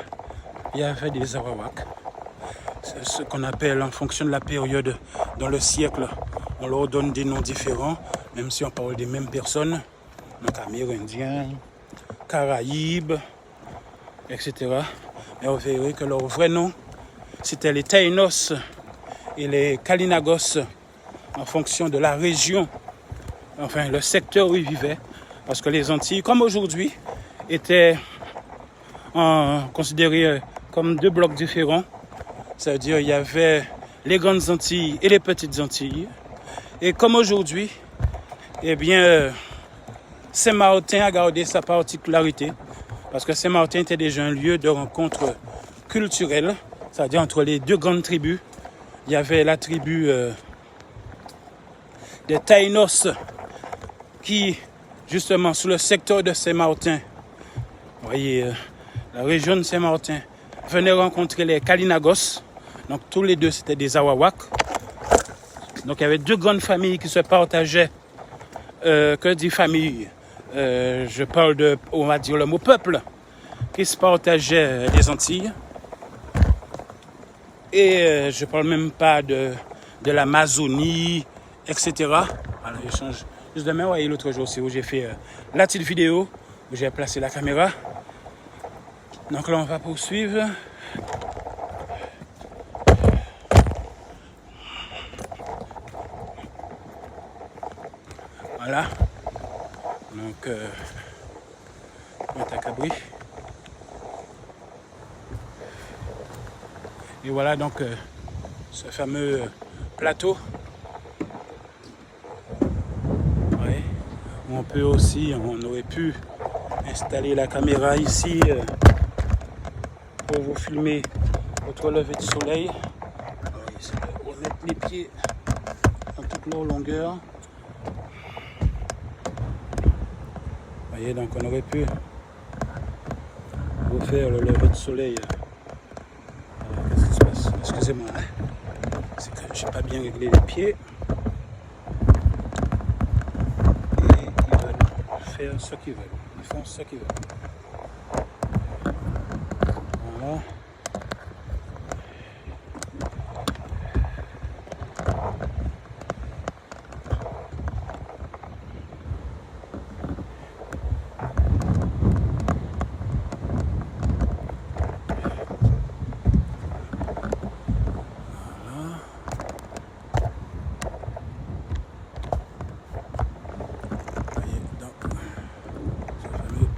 il y avait des Arawaks. C'est ce qu'on appelle en fonction de la période dans le siècle. On leur donne des noms différents, même si on parle des mêmes personnes. Donc Amérindiens, Caraïbes, etc. Mais vous verrez que leur vrai nom, c'était les Taïnos et les Kalinagos, en fonction de la région, enfin le secteur où ils vivaient. Parce que les Antilles, comme aujourd'hui, étaient considérées comme deux blocs différents. C'est-à-dire il y avait les grandes Antilles et les petites Antilles. Et comme aujourd'hui, eh bien, Saint-Martin a gardé sa particularité. Parce que Saint-Martin était déjà un lieu de rencontre culturelle. C'est-à-dire entre les deux grandes tribus. Il y avait la tribu des Taïnos qui, justement, sous le secteur de Saint-Martin, vous voyez, la région de Saint-Martin, venait rencontrer les Kalinagos. Donc tous les deux, c'était des Arawaks. Donc il y avait deux grandes familles qui se partageaient. Que dit famille? Je parle de, on va dire le mot peuple, qui se partageaient les Antilles. Et je ne parle même pas de l'Amazonie, etc. Voilà, je change. Juste demain, voyez, l'autre jour, c'est où j'ai fait la petite vidéo, où j'ai placé la caméra. Donc là, on va poursuivre. Voilà. Donc, Pointe-à-Cabri. Et voilà donc ce fameux plateau. Ouais. On peut aussi, on aurait pu installer la caméra ici pour vous filmer votre lever de soleil. On va mettre les pieds dans toute leur longueur. Vous voyez, donc on aurait pu vous faire le lever de soleil. Qu'est-ce qui se passe? Excusez-moi, hein? C'est que j'ai pas bien réglé les pieds. Et ils veulent faire ce qu'ils veulent. Ils font ce qu'ils veulent. Voilà.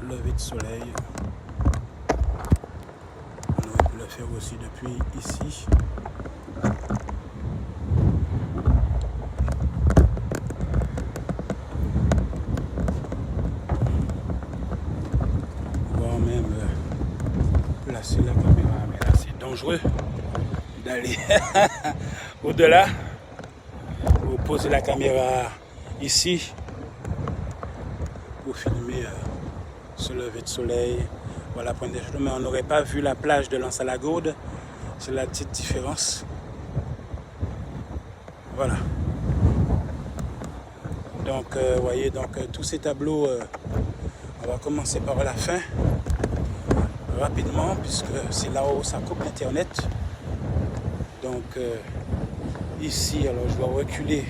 Lever de soleil. On aurait pu le faire aussi depuis ici. Voire même placer la caméra. Mais là c'est dangereux d'aller au-delà. Vous posez la caméra ici pour filmer ce lever de soleil. Voilà, Pointe des Châteaux, mais on n'aurait pas vu la plage de Lansalagode. C'est la petite différence. Voilà. Donc, vous voyez, donc tous ces tableaux, on va commencer par la fin, rapidement, puisque c'est là où ça coupe l'internet. Donc, ici, alors je dois reculer.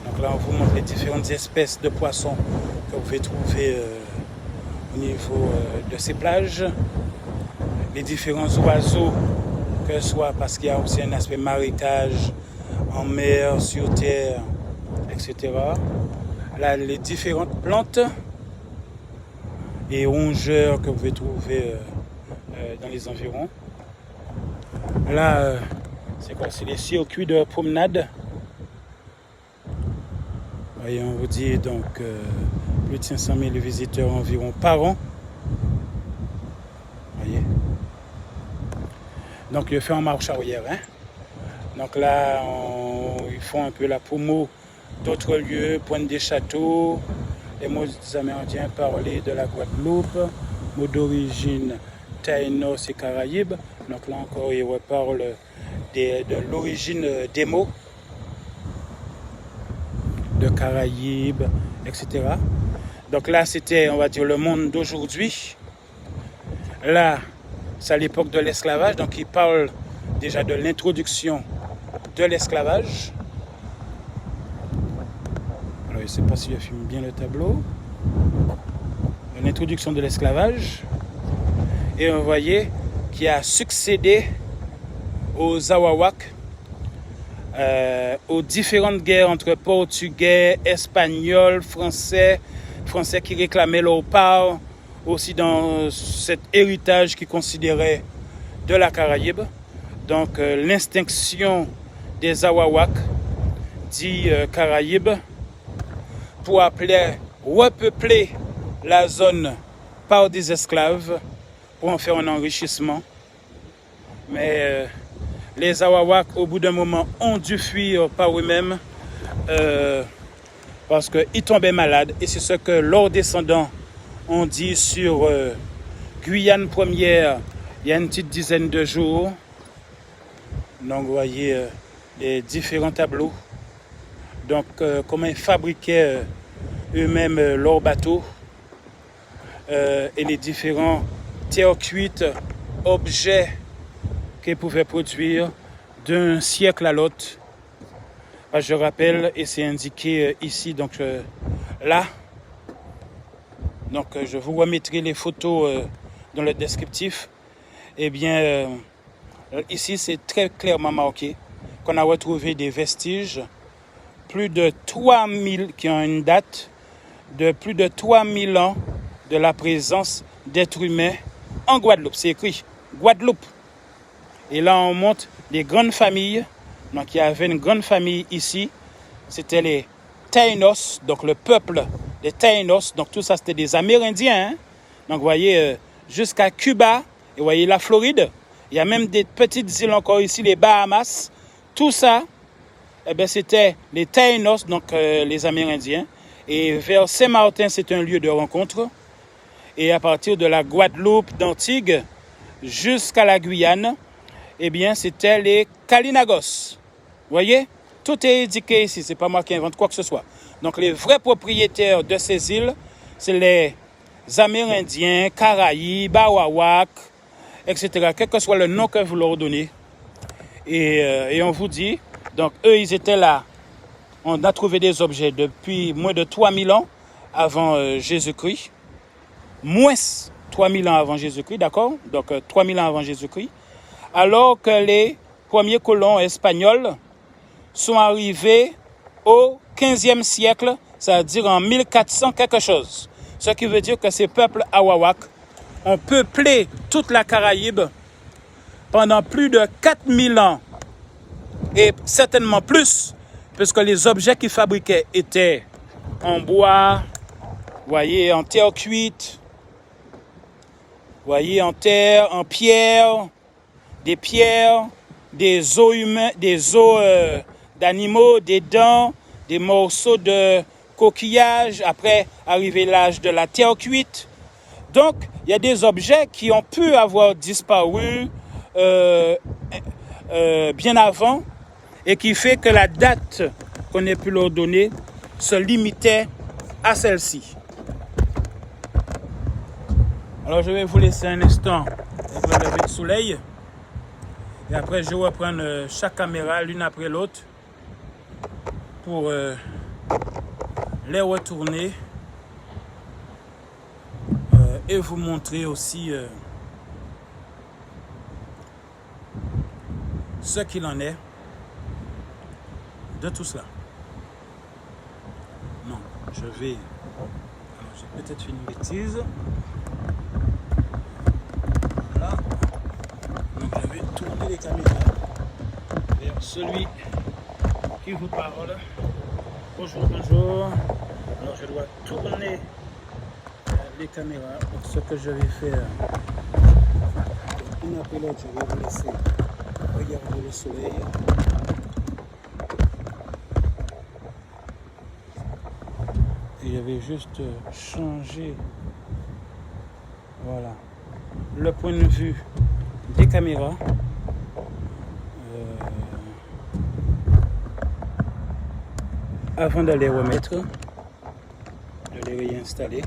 Donc là, on vous montre les différentes espèces de poissons que vous pouvez trouver au niveau de ces plages. Les différents oiseaux, que ce soit parce qu'il y a aussi un aspect marécage, en mer, sur terre, etc. Là, les différentes plantes et rongeurs que vous pouvez trouver dans les environs. Là, c'est quoi? C'est les circuits de promenade. Voyez, on vous dit donc plus de 500 000 visiteurs environ par an. Voyez. Donc, ils font en marche arrière. Hein? Donc là, ils font un peu la promo d'autres lieux, Pointe des Châteaux. Les mots amérindiens parlaient de la Guadeloupe, mots d'origine Taïnos et Caraïbes. Donc là encore, ils reparlent de l'origine des mots. Caraïbes, etc. Donc là, c'était, on va dire, le monde d'aujourd'hui. Là, c'est à l'époque de l'esclavage, donc il parle déjà de l'introduction de l'esclavage. Alors, je ne sais pas si je filme bien le tableau. L'introduction de l'esclavage. Et vous voyez qui a succédé aux Awawak, aux différentes guerres entre Portugais, Espagnols, Français qui réclamaient leur part aussi dans cet héritage qu'ils considéraient de la Caraïbe. Donc l'extinction des Awawak, dit Caraïbes, pour repeupler la zone par des esclaves, pour en faire un enrichissement. Mais les Awawak, au bout d'un moment, ont dû fuir par eux-mêmes parce qu'ils tombaient malades. Et c'est ce que leurs descendants ont dit sur Guyane première, il y a une petite dizaine de jours. Donc, vous voyez les différents tableaux. Donc, comment ils fabriquaient eux-mêmes leurs bateaux et les différents terres cuites, objets qu'ils pouvaient produire d'un siècle à l'autre. Je rappelle, et c'est indiqué ici, donc là. Donc je vous remettrai les photos dans le descriptif. Eh bien, ici c'est très clairement marqué qu'on a retrouvé des vestiges, plus de 3000, qui ont une date de plus de 3000 ans de la présence d'êtres humains en Guadeloupe. C'est écrit Guadeloupe. Et là, on montre les grandes familles. Donc, il y avait une grande famille ici. C'était les Taïnos, donc le peuple des Taïnos. Donc, tout ça, c'était des Amérindiens. Hein? Donc, vous voyez, jusqu'à Cuba, et vous voyez la Floride. Il y a même des petites îles encore ici, les Bahamas. Tout ça, eh bien, c'était les Taïnos, donc les Amérindiens. Et vers Saint-Martin, c'est un lieu de rencontre. Et à partir de la Guadeloupe, d'Antigua, jusqu'à la Guyane, eh bien, c'était les Kalinagos. Vous voyez? Tout est indiqué ici, c'est pas moi qui invente quoi que ce soit. Donc, les vrais propriétaires de ces îles, c'est les Amérindiens, Caraïbes, Awawak, etc. Quel que soit le nom que vous leur donnez. Et on vous dit, donc, eux, ils étaient là. On a trouvé des objets depuis moins de 3000 ans avant Jésus-Christ. Moins 3000 ans avant Jésus-Christ, d'accord? Donc, 3000 ans avant Jésus-Christ. Alors que les premiers colons espagnols sont arrivés au 15e siècle, c'est-à-dire en 1400 quelque chose. Ce qui veut dire que ces peuples Awawak ont peuplé toute la Caraïbe pendant plus de 4000 ans et certainement plus, puisque les objets qu'ils fabriquaient étaient en bois, voyez, en terre cuite, voyez, en terre, en pierre, des os humains, des os d'animaux, des dents, des morceaux de coquillage, après arrivé l'âge de la terre cuite. Donc, il y a des objets qui ont pu avoir disparu bien avant et qui fait que la date qu'on ait pu leur donner se limitait à celle-ci. Alors, je vais vous laisser un instant avec le lever de soleil. Et après, je vais reprendre chaque caméra l'une après l'autre pour les retourner et vous montrer aussi ce qu'il en est de tout cela. Non, je vais... Alors, j'ai peut-être fait une bêtise. Voilà. Donc, je vais tourner les caméras vers celui qui vous parle. Bonjour, bonjour. Alors, je dois tourner les caméras. Donc, ce que je vais faire, une après l'autre, je vais vous laisser regarder le soleil. Et je vais juste changer, voilà, le point de vue des caméras. avant de les remettre, de les réinstaller.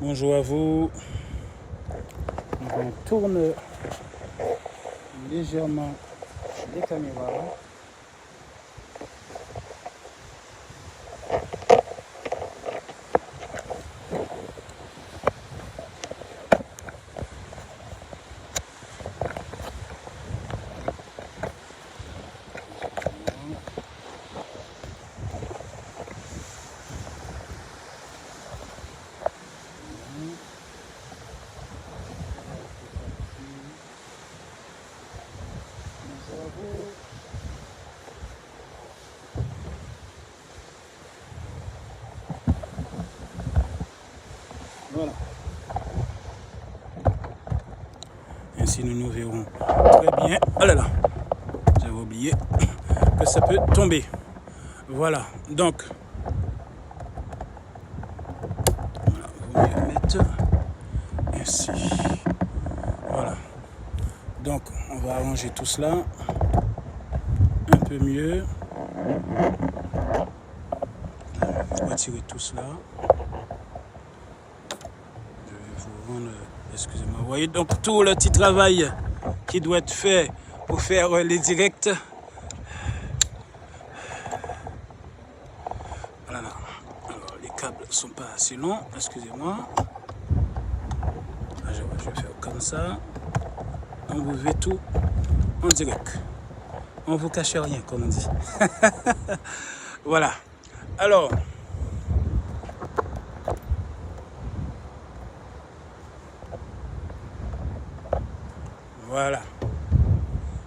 Bonjour à vous. On tourne légèrement les caméras. Voilà. Ainsi nous nous verrons très bien. Oh là là, j'avais oublié que ça peut tomber. Voilà, donc voilà, vous mieux mettre ainsi. Voilà. Donc on va arranger tout cela un peu mieux. On va retirer tout cela. Excusez-moi, vous voyez donc tout le petit travail qui doit être fait pour faire les directs. Voilà. Alors les câbles ne sont pas assez longs, excusez-moi. Je vais faire comme ça. On vous fait tout en direct. On vous cache rien, comme on dit. Voilà. Alors. Voilà.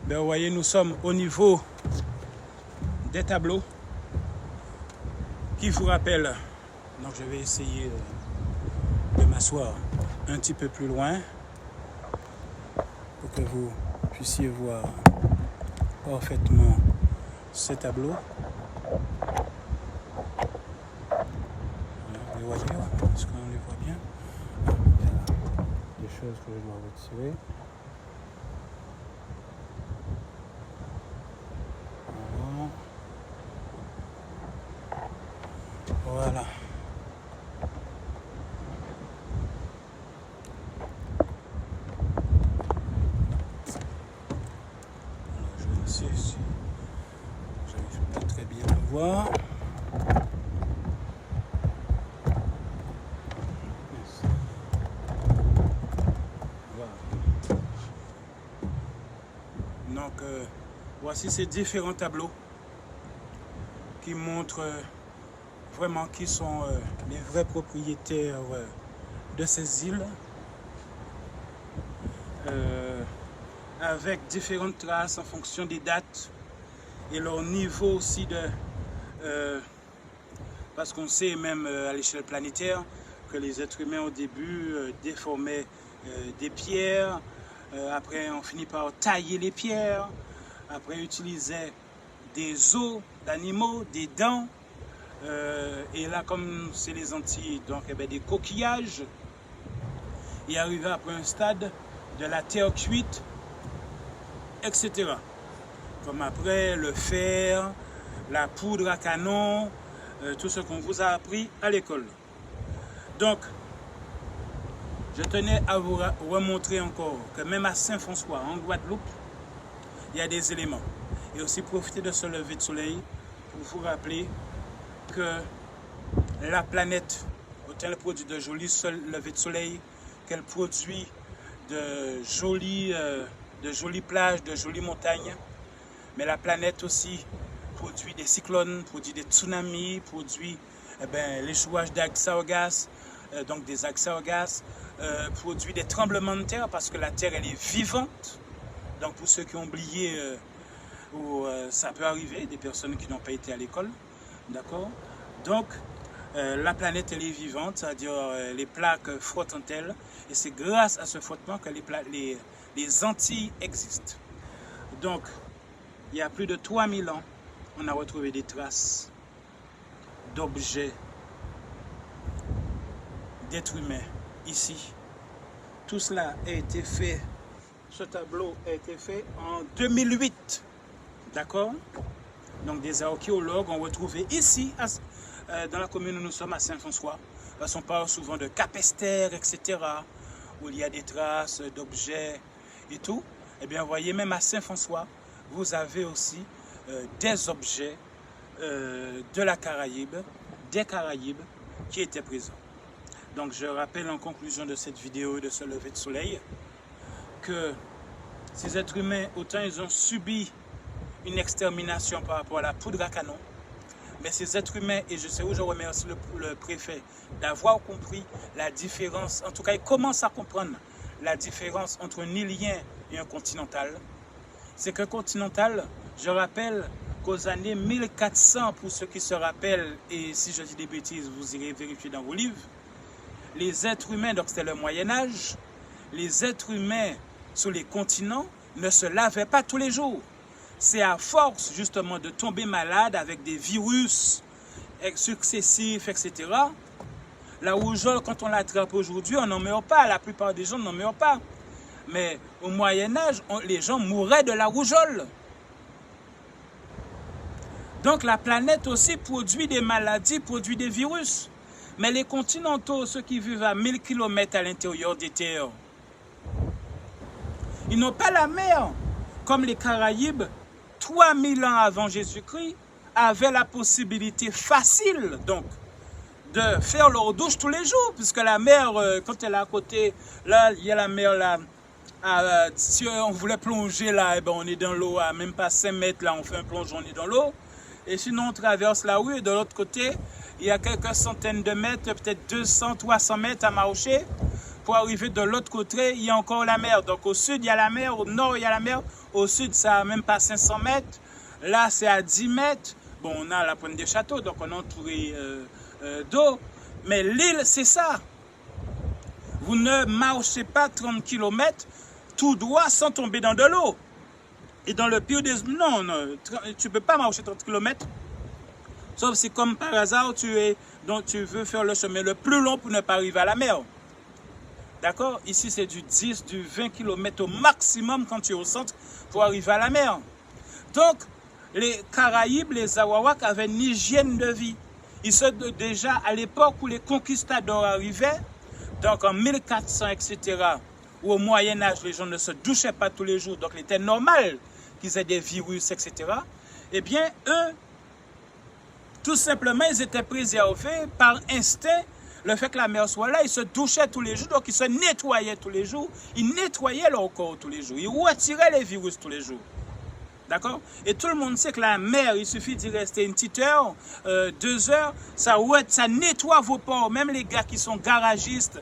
Ben, vous voyez, nous sommes au niveau des tableaux qui vous rappellent. Donc, je vais essayer de m'asseoir un petit peu plus loin pour que vous puissiez voir parfaitement ces tableaux. Vous voyez, est-ce qu'on les voit bien? Il y a des choses que je dois retirer. Voilà. Alors, je ne sais si j'arrive pas très bien à voir. Voilà. Donc, voici ces différents tableaux qui montrent vraiment qui sont les vrais propriétaires de ces îles, avec différentes traces en fonction des dates et leur niveau aussi parce qu'on sait même à l'échelle planétaire que les êtres humains au début déformaient des pierres, après on finit par tailler les pierres, après utiliser des os d'animaux, des dents. Et là, comme c'est les Antilles, donc des coquillages, et arrivé après un stade de la terre cuite, etc. Comme après le fer, la poudre à canon, tout ce qu'on vous a appris à l'école. Donc, je tenais à vous remontrer encore que même à Saint-François, en Guadeloupe, il y a des éléments. Et aussi profiter de ce lever de soleil pour vous rappeler que la planète, autant elle produit de jolis levées de soleil, qu'elle produit de jolies plages, de jolies montagnes, mais la planète aussi produit des cyclones, produit des tsunamis, produit l'échouage d'algues sargasses, donc des algues sargasses, produit des tremblements de terre parce que la terre elle est vivante. Donc pour ceux qui ont oublié, ça peut arriver, des personnes qui n'ont pas été à l'école, d'accord. Donc la planète elle est vivante, c'est-à-dire les plaques frottent entre elles, et c'est grâce à ce frottement que les Antilles existent. Donc il y a plus de 3000 ans, on a retrouvé des traces d'objets, d'êtres humains ici. Tout cela a été fait, ce tableau a été fait en 2008, d'accord? Donc des archéologues ont retrouvé ici, dans la commune où nous sommes, à Saint-François, parce qu'on parle souvent de Capesterre, etc., où il y a des traces d'objets et tout. Eh bien, vous voyez, même à Saint-François, vous avez aussi des objets de la Caraïbe, des Caraïbes, qui étaient présents. Donc, je rappelle en conclusion de cette vidéo de ce lever de soleil que ces êtres humains, autant ils ont subi une extermination par rapport à la poudre à canon, mais ces êtres humains, et je sais où je remercie le préfet d'avoir compris la différence, en tout cas il commence à comprendre la différence entre un îlien et un continental. C'est qu'un continental, je rappelle qu'aux années 1400, pour ceux qui se rappellent, et si je dis des bêtises, vous irez vérifier dans vos livres, les êtres humains, donc c'était le Moyen-Âge, les êtres humains sur les continents ne se lavaient pas tous les jours. C'est à force justement de tomber malade avec des virus successifs, etc. La rougeole, quand on l'attrape aujourd'hui, on n'en meurt pas. La plupart des gens n'en meurent pas. Mais au Moyen-Âge, les gens mouraient de la rougeole. Donc la planète aussi produit des maladies, produit des virus. Mais les continentaux, ceux qui vivent à 1000 km à l'intérieur des terres, ils n'ont pas la mer. Comme les Caraïbes, 3000 ans avant Jésus-Christ, avaient la possibilité facile donc de faire leur douche tous les jours, puisque la mer, quand elle est à côté, là, il y a la mer là. Si on voulait plonger là, eh ben, on est dans l'eau à même pas 5 mètres, là on fait un plongeon, on est dans l'eau. Et sinon on traverse la rue et de l'autre côté, il y a quelques centaines de mètres, peut-être 200, 300 mètres à marcher. Pour arriver de l'autre côté, il y a encore la mer. Donc au sud, il y a la mer, au nord, il y a la mer. Au sud, ça n'a même pas 500 mètres. Là, c'est à 10 mètres. Bon, on a la pointe des châteaux, donc on est entouré d'eau. Mais l'île, c'est ça. Vous ne marchez pas 30 km tout droit sans tomber dans de l'eau. Et dans le pire des... Non, tu ne peux pas marcher 30 km. Sauf si, comme par hasard, donc tu veux faire le chemin le plus long pour ne pas arriver à la mer. D'accord? Ici, c'est du 10, du 20 km au maximum quand tu es au centre pour arriver à la mer. Donc, les Caraïbes, les Awawaks avaient une hygiène de vie. Ils sont déjà à l'époque où les conquistadors arrivaient, donc en 1400, etc., où au Moyen-Âge, les gens ne se douchaient pas tous les jours, donc il était normal qu'ils aient des virus, etc. Eh bien, eux, tout simplement, ils étaient préservés par instinct. Le fait que la mer soit là, ils se douchaient tous les jours, donc ils se nettoyaient tous les jours, ils nettoyaient leur corps tous les jours, ils retiraient les virus tous les jours. D'accord? Et tout le monde sait que la mer, il suffit d'y rester une petite heure, 2 heures, ça nettoie vos pores. Même les gars qui sont garagistes,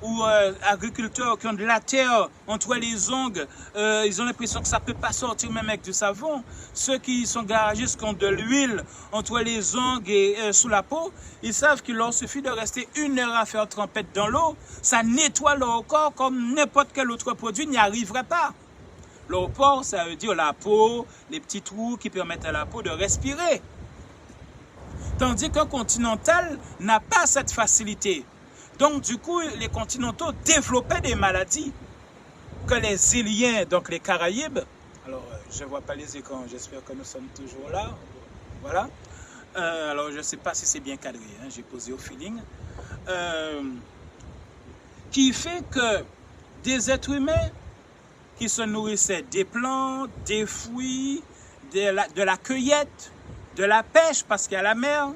ou agriculteurs qui ont de la terre entre les ongles, ils ont l'impression que ça ne peut pas sortir même avec du savon. Ceux qui sont garagistes, qui ont de l'huile entre les ongles et sous la peau, ils savent qu'il leur suffit de rester 1 heure à faire trempette dans l'eau. Ça nettoie leur corps comme n'importe quel autre produit n'y arriverait pas. Leur pore, ça veut dire la peau, les petits trous qui permettent à la peau de respirer. Tandis qu'un continental n'a pas cette facilité. Donc, du coup, les continentaux développaient des maladies que les îliens, donc les Caraïbes, alors je ne vois pas les écrans, j'espère que nous sommes toujours là. Voilà. Alors, je ne sais pas si c'est bien cadré, hein, j'ai posé au feeling. Qui fait que des êtres humains qui se nourrissaient des plantes, des fruits, de la cueillette, de la pêche parce qu'il y a la mer,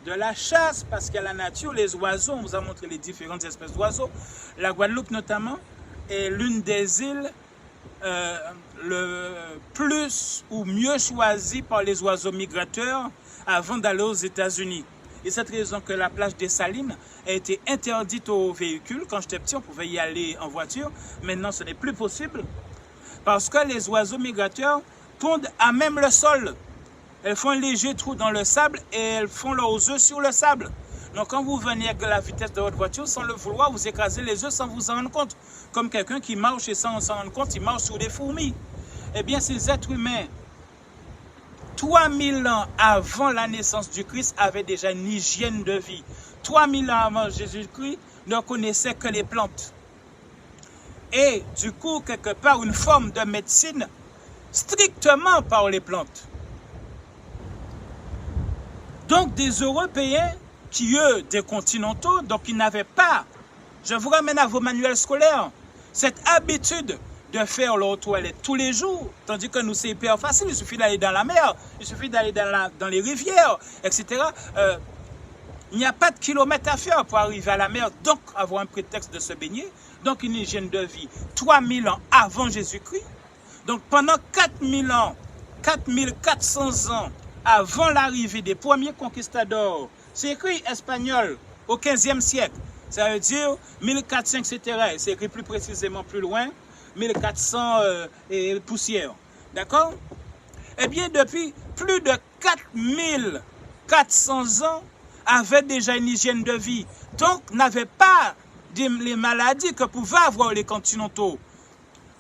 de la chasse parce qu'il y a la nature, les oiseaux, on vous a montré les différentes espèces d'oiseaux. La Guadeloupe notamment est l'une des îles le plus ou mieux choisies par les oiseaux migrateurs avant d'aller aux États-Unis. Et cette raison que la plage des Salines a été interdite aux véhicules. Quand j'étais petit, on pouvait y aller en voiture. Maintenant, ce n'est plus possible. Parce que les oiseaux migrateurs pondent à même le sol. Elles font un léger trou dans le sable et elles font leurs œufs sur le sable. Donc quand vous venez avec la vitesse de votre voiture, sans le vouloir, vous écrasez les œufs sans vous en rendre compte. Comme quelqu'un qui marche et sans s'en rendre compte, il marche sur des fourmis. Eh bien, ces êtres humains, 3000 ans avant la naissance du Christ, avaient déjà une hygiène de vie. 3000 ans avant Jésus-Christ, ne connaissaient que les plantes. Et du coup, quelque part, une forme de médecine strictement par les plantes. Donc, des Européens qui, eux, des continentaux, donc ils n'avaient pas, je vous ramène à vos manuels scolaires, cette habitude de faire leur toilette tous les jours, tandis que nous, c'est hyper facile, il suffit d'aller dans la mer, il suffit d'aller dans les rivières, etc. Il n'y a pas de kilomètres à faire pour arriver à la mer, donc avoir un prétexte de se baigner, donc une hygiène de vie 3000 ans avant Jésus-Christ. Donc pendant 4000 ans, 4400 ans avant l'arrivée des premiers conquistadors, c'est écrit espagnol au 15e siècle, ça veut dire 1400, etc. C'est écrit plus précisément plus loin, 1400 et poussière. D'accord? Eh bien, depuis plus de 4400 ans, avait déjà une hygiène de vie. Donc, n'avait pas les maladies que pouvaient avoir les continentaux.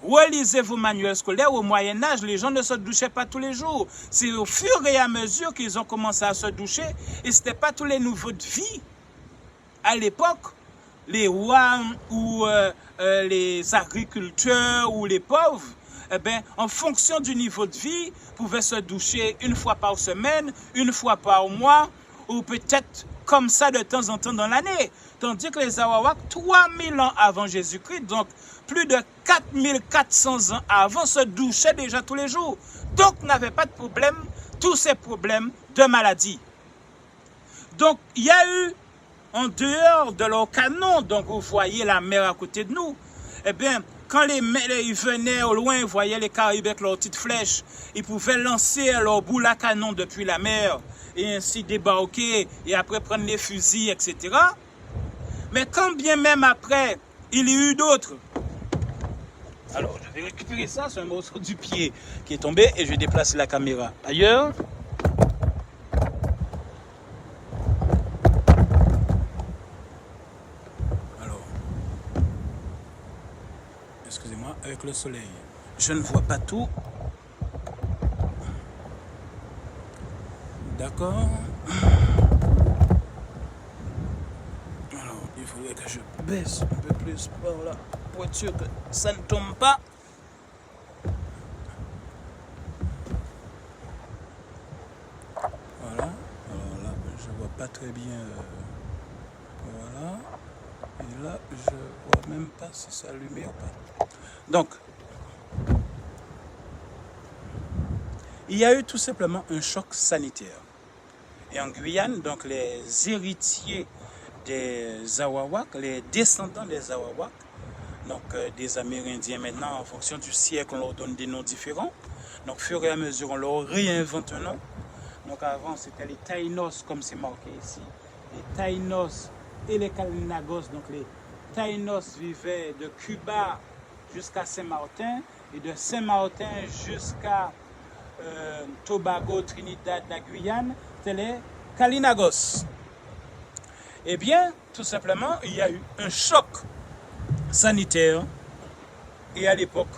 Relisez vos manuels scolaires, au Moyen-Âge, les gens ne se douchaient pas tous les jours. C'est au fur et à mesure qu'ils ont commencé à se doucher, et ce n'était pas tous les niveaux de vie. À l'époque, les rois ou les agriculteurs ou les pauvres, eh bien, en fonction du niveau de vie, pouvaient se doucher une fois par semaine, une fois par mois, ou peut-être comme ça de temps en temps dans l'année. Tandis que les Arawaks, 3000 ans avant Jésus-Christ, donc plus de 4400 ans avant, se douchaient déjà tous les jours. Donc, n'avaient pas de problème, tous ces problèmes de maladie. Donc, il y a eu, en dehors de leur canon, donc vous voyez la mer à côté de nous, eh bien, quand ils venaient au loin, ils voyaient les Caraïbes avec leurs petites flèches, ils pouvaient lancer leur boule à canon depuis la mer, et ainsi débarquer, et après prendre les fusils, etc. Mais quand bien même après, il y a eu d'autres. Alors, je vais récupérer ça, c'est un morceau du pied qui est tombé, et je vais déplacer la caméra ailleurs. Alors, excusez-moi, avec le soleil, je ne vois pas tout. D'accord. Alors, il faudrait que je baisse un peu plus par là pour être sûr que ça ne tombe pas. Voilà. Alors là, je vois pas très bien. Voilà. Et là, je vois même pas si c'est allumé ou pas. Donc, il y a eu tout simplement un choc sanitaire. Et en Guyane, donc les héritiers des Arawaks, les descendants des Arawaks, donc des Amérindiens maintenant, en fonction du siècle, on leur donne des noms différents. Donc, au fur et à mesure, on leur réinvente un nom. Donc, avant, c'était les Taïnos, comme c'est marqué ici. Les Taïnos et les Kalinagos. Donc, les Taïnos vivaient de Cuba jusqu'à Saint-Martin et de Saint-Martin jusqu'à Tobago, Trinidad, la Guyane, c'est les Kalinagos. Eh bien, tout simplement, il y a eu un choc sanitaire. Et à l'époque,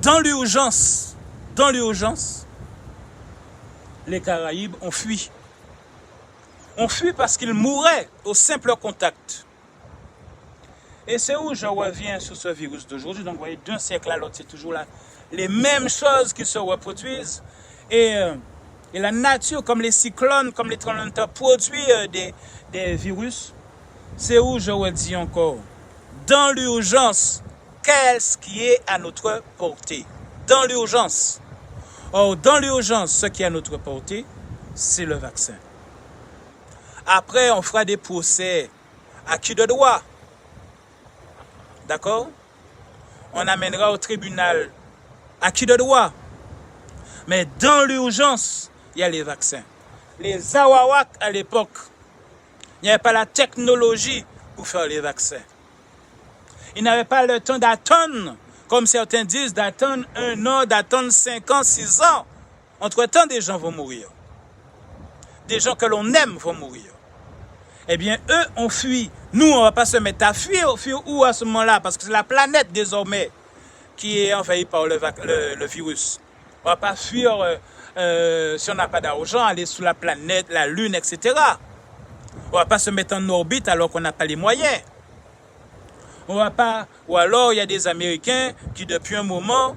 dans l'urgence, les Caraïbes ont fui. On fuit parce qu'ils mouraient au simple contact. Et c'est où je reviens sur ce virus d'aujourd'hui. Donc, vous voyez, d'un siècle à l'autre, c'est toujours là les mêmes choses qui se reproduisent. Et la nature, comme les cyclones, comme les tremblements de terre, produit des virus. C'est où je redis encore, dans l'urgence, qu'est-ce qui est à notre portée? Dans l'urgence. Or, dans l'urgence, ce qui est à notre portée, c'est le vaccin. Après, on fera des procès à qui de droit. D'accord? On amènera au tribunal à qui de droit. Mais dans l'urgence, il y a les vaccins. Les Arawaks, à l'époque, il n'y avait pas la technologie pour faire les vaccins. Ils n'avaient pas le temps d'attendre, comme certains disent, d'attendre 1 an, d'attendre 5 ans, 6 ans. Entre-temps, des gens vont mourir. Des gens que l'on aime vont mourir. Eh bien, eux ont fui. Nous, on ne va pas se mettre à fuir. Fuir où à ce moment-là? Parce que c'est la planète, désormais, qui est envahie par le virus. On ne va pas fuir si on n'a pas d'argent, aller sur la planète, la Lune, etc. On ne va pas se mettre en orbite alors qu'on n'a pas les moyens. On va pas, ou alors il y a des Américains qui depuis un moment,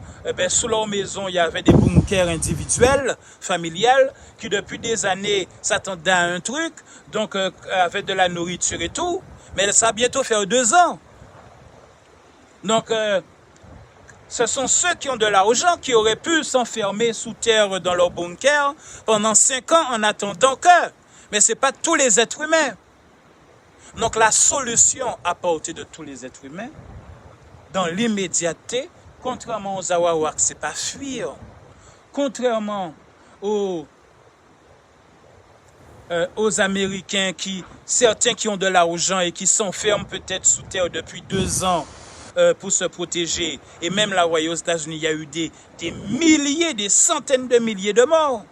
sous leur maison, il y avait des bunkers individuels, familiales, qui depuis des années s'attendaient à un truc, donc avec de la nourriture et tout, mais ça va bientôt faire 2 ans. Donc, ce sont ceux qui ont de l'argent qui auraient pu s'enfermer sous terre dans leur bunker pendant 5 ans en attendant que, mais ce n'est pas tous les êtres humains. Donc la solution apportée de tous les êtres humains, dans l'immédiateté, contrairement aux Awawaks, ce n'est pas fuir. Contrairement aux Américains, certains qui ont de l'argent et qui s'enferment peut-être sous terre depuis 2 ans pour se protéger. Et même là, aux États-Unis, il y a eu des milliers, des centaines de milliers de morts.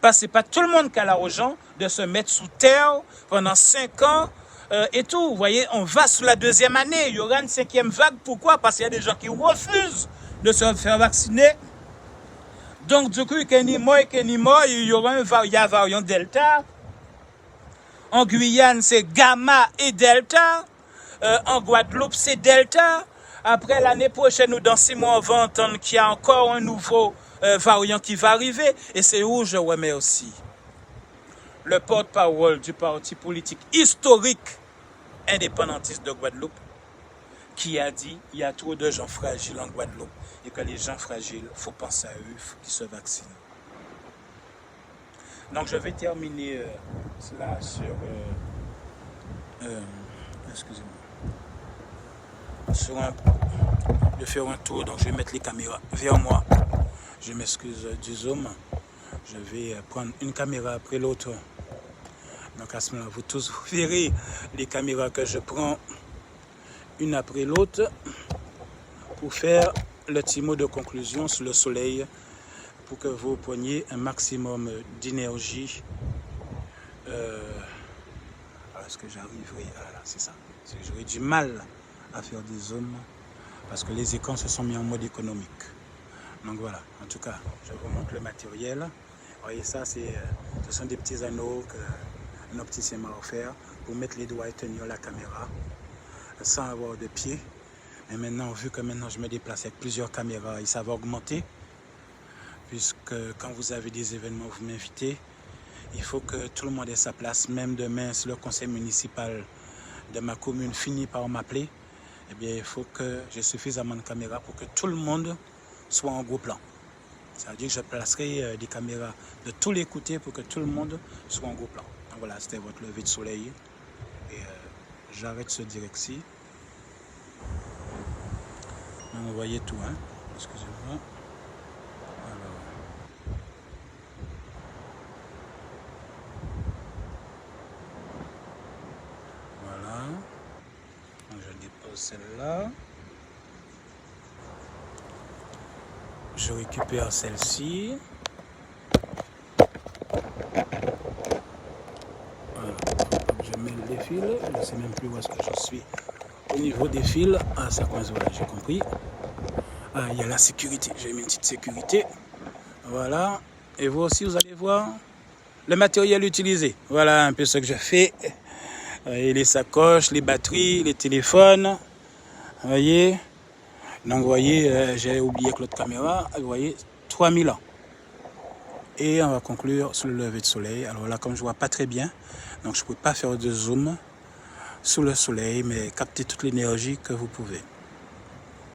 Parce que ce n'est pas tout le monde qui a l'argent de se mettre sous terre pendant 5 ans et tout. Vous voyez, on va sous la 2e année. Il y aura une 5e vague. Pourquoi? Parce qu'il y a des gens qui refusent de se faire vacciner. Donc, du coup, il y aura un variant Delta. En Guyane, c'est Gamma et Delta. En Guadeloupe, c'est Delta. Après, l'année prochaine ou dans 6 mois, on va entendre qu'il y a encore un nouveau variant qui va arriver. Et c'est où je remets aussi le porte-parole du parti politique historique indépendantiste de Guadeloupe qui a dit qu'il y a trop de gens fragiles en Guadeloupe et que les gens fragiles, il faut penser à eux, il faut qu'ils se vaccinent. Donc je vais terminer cela sur... excusez-moi. Je vais faire un tour, donc je vais mettre les caméras vers moi. Je m'excuse du zoom. Je vais prendre une caméra après l'autre. Donc à ce moment-là, vous tous vous verrez les caméras que je prends une après l'autre pour faire le petit mot de conclusion sur le soleil pour que vous preniez un maximum d'énergie. Est-ce que j'arriverai? Voilà, c'est ça. J'aurais du mal à faire des zooms parce que les écrans se sont mis en mode économique. Donc voilà, en tout cas, je vous montre le matériel. Vous voyez ça, ce sont des petits anneaux que un opticien m'a offert pour mettre les doigts et tenir la caméra sans avoir de pied. Mais maintenant, vu que maintenant je me déplace avec plusieurs caméras, et ça va augmenter. Puisque quand vous avez des événements, vous m'invitez, il faut que tout le monde ait sa place. Même demain, si le conseil municipal de ma commune finit par m'appeler, eh bien, il faut que j'ai suffisamment de caméras pour que tout le monde soit en gros plan. Ça veut dire que je placerai des caméras de tous les côtés pour que tout le monde soit en gros plan. Donc voilà, c'était votre lever de soleil. Et j'arrête ce direct-ci. Donc vous voyez tout, hein. Excusez-moi. Alors. Voilà. Donc je dépose celle-là. Je récupère celle-ci. Voilà. Je mets les fils. Je ne sais même plus où est-ce que je suis. Au niveau des fils, ah, ça coince, voilà, j'ai compris. Ah, il y a la sécurité. J'ai mis une petite sécurité. Voilà. Et vous aussi, vous allez voir le matériel utilisé. Voilà un peu ce que je fais. Et les sacoches, les batteries, les téléphones. Vous voyez. Donc, vous voyez, j'ai oublié que l'autre caméra, vous voyez, 3000 ans. Et on va conclure sur le lever de soleil. Alors là, comme je ne vois pas très bien, donc je ne peux pas faire de zoom sous le soleil, mais capter toute l'énergie que vous pouvez.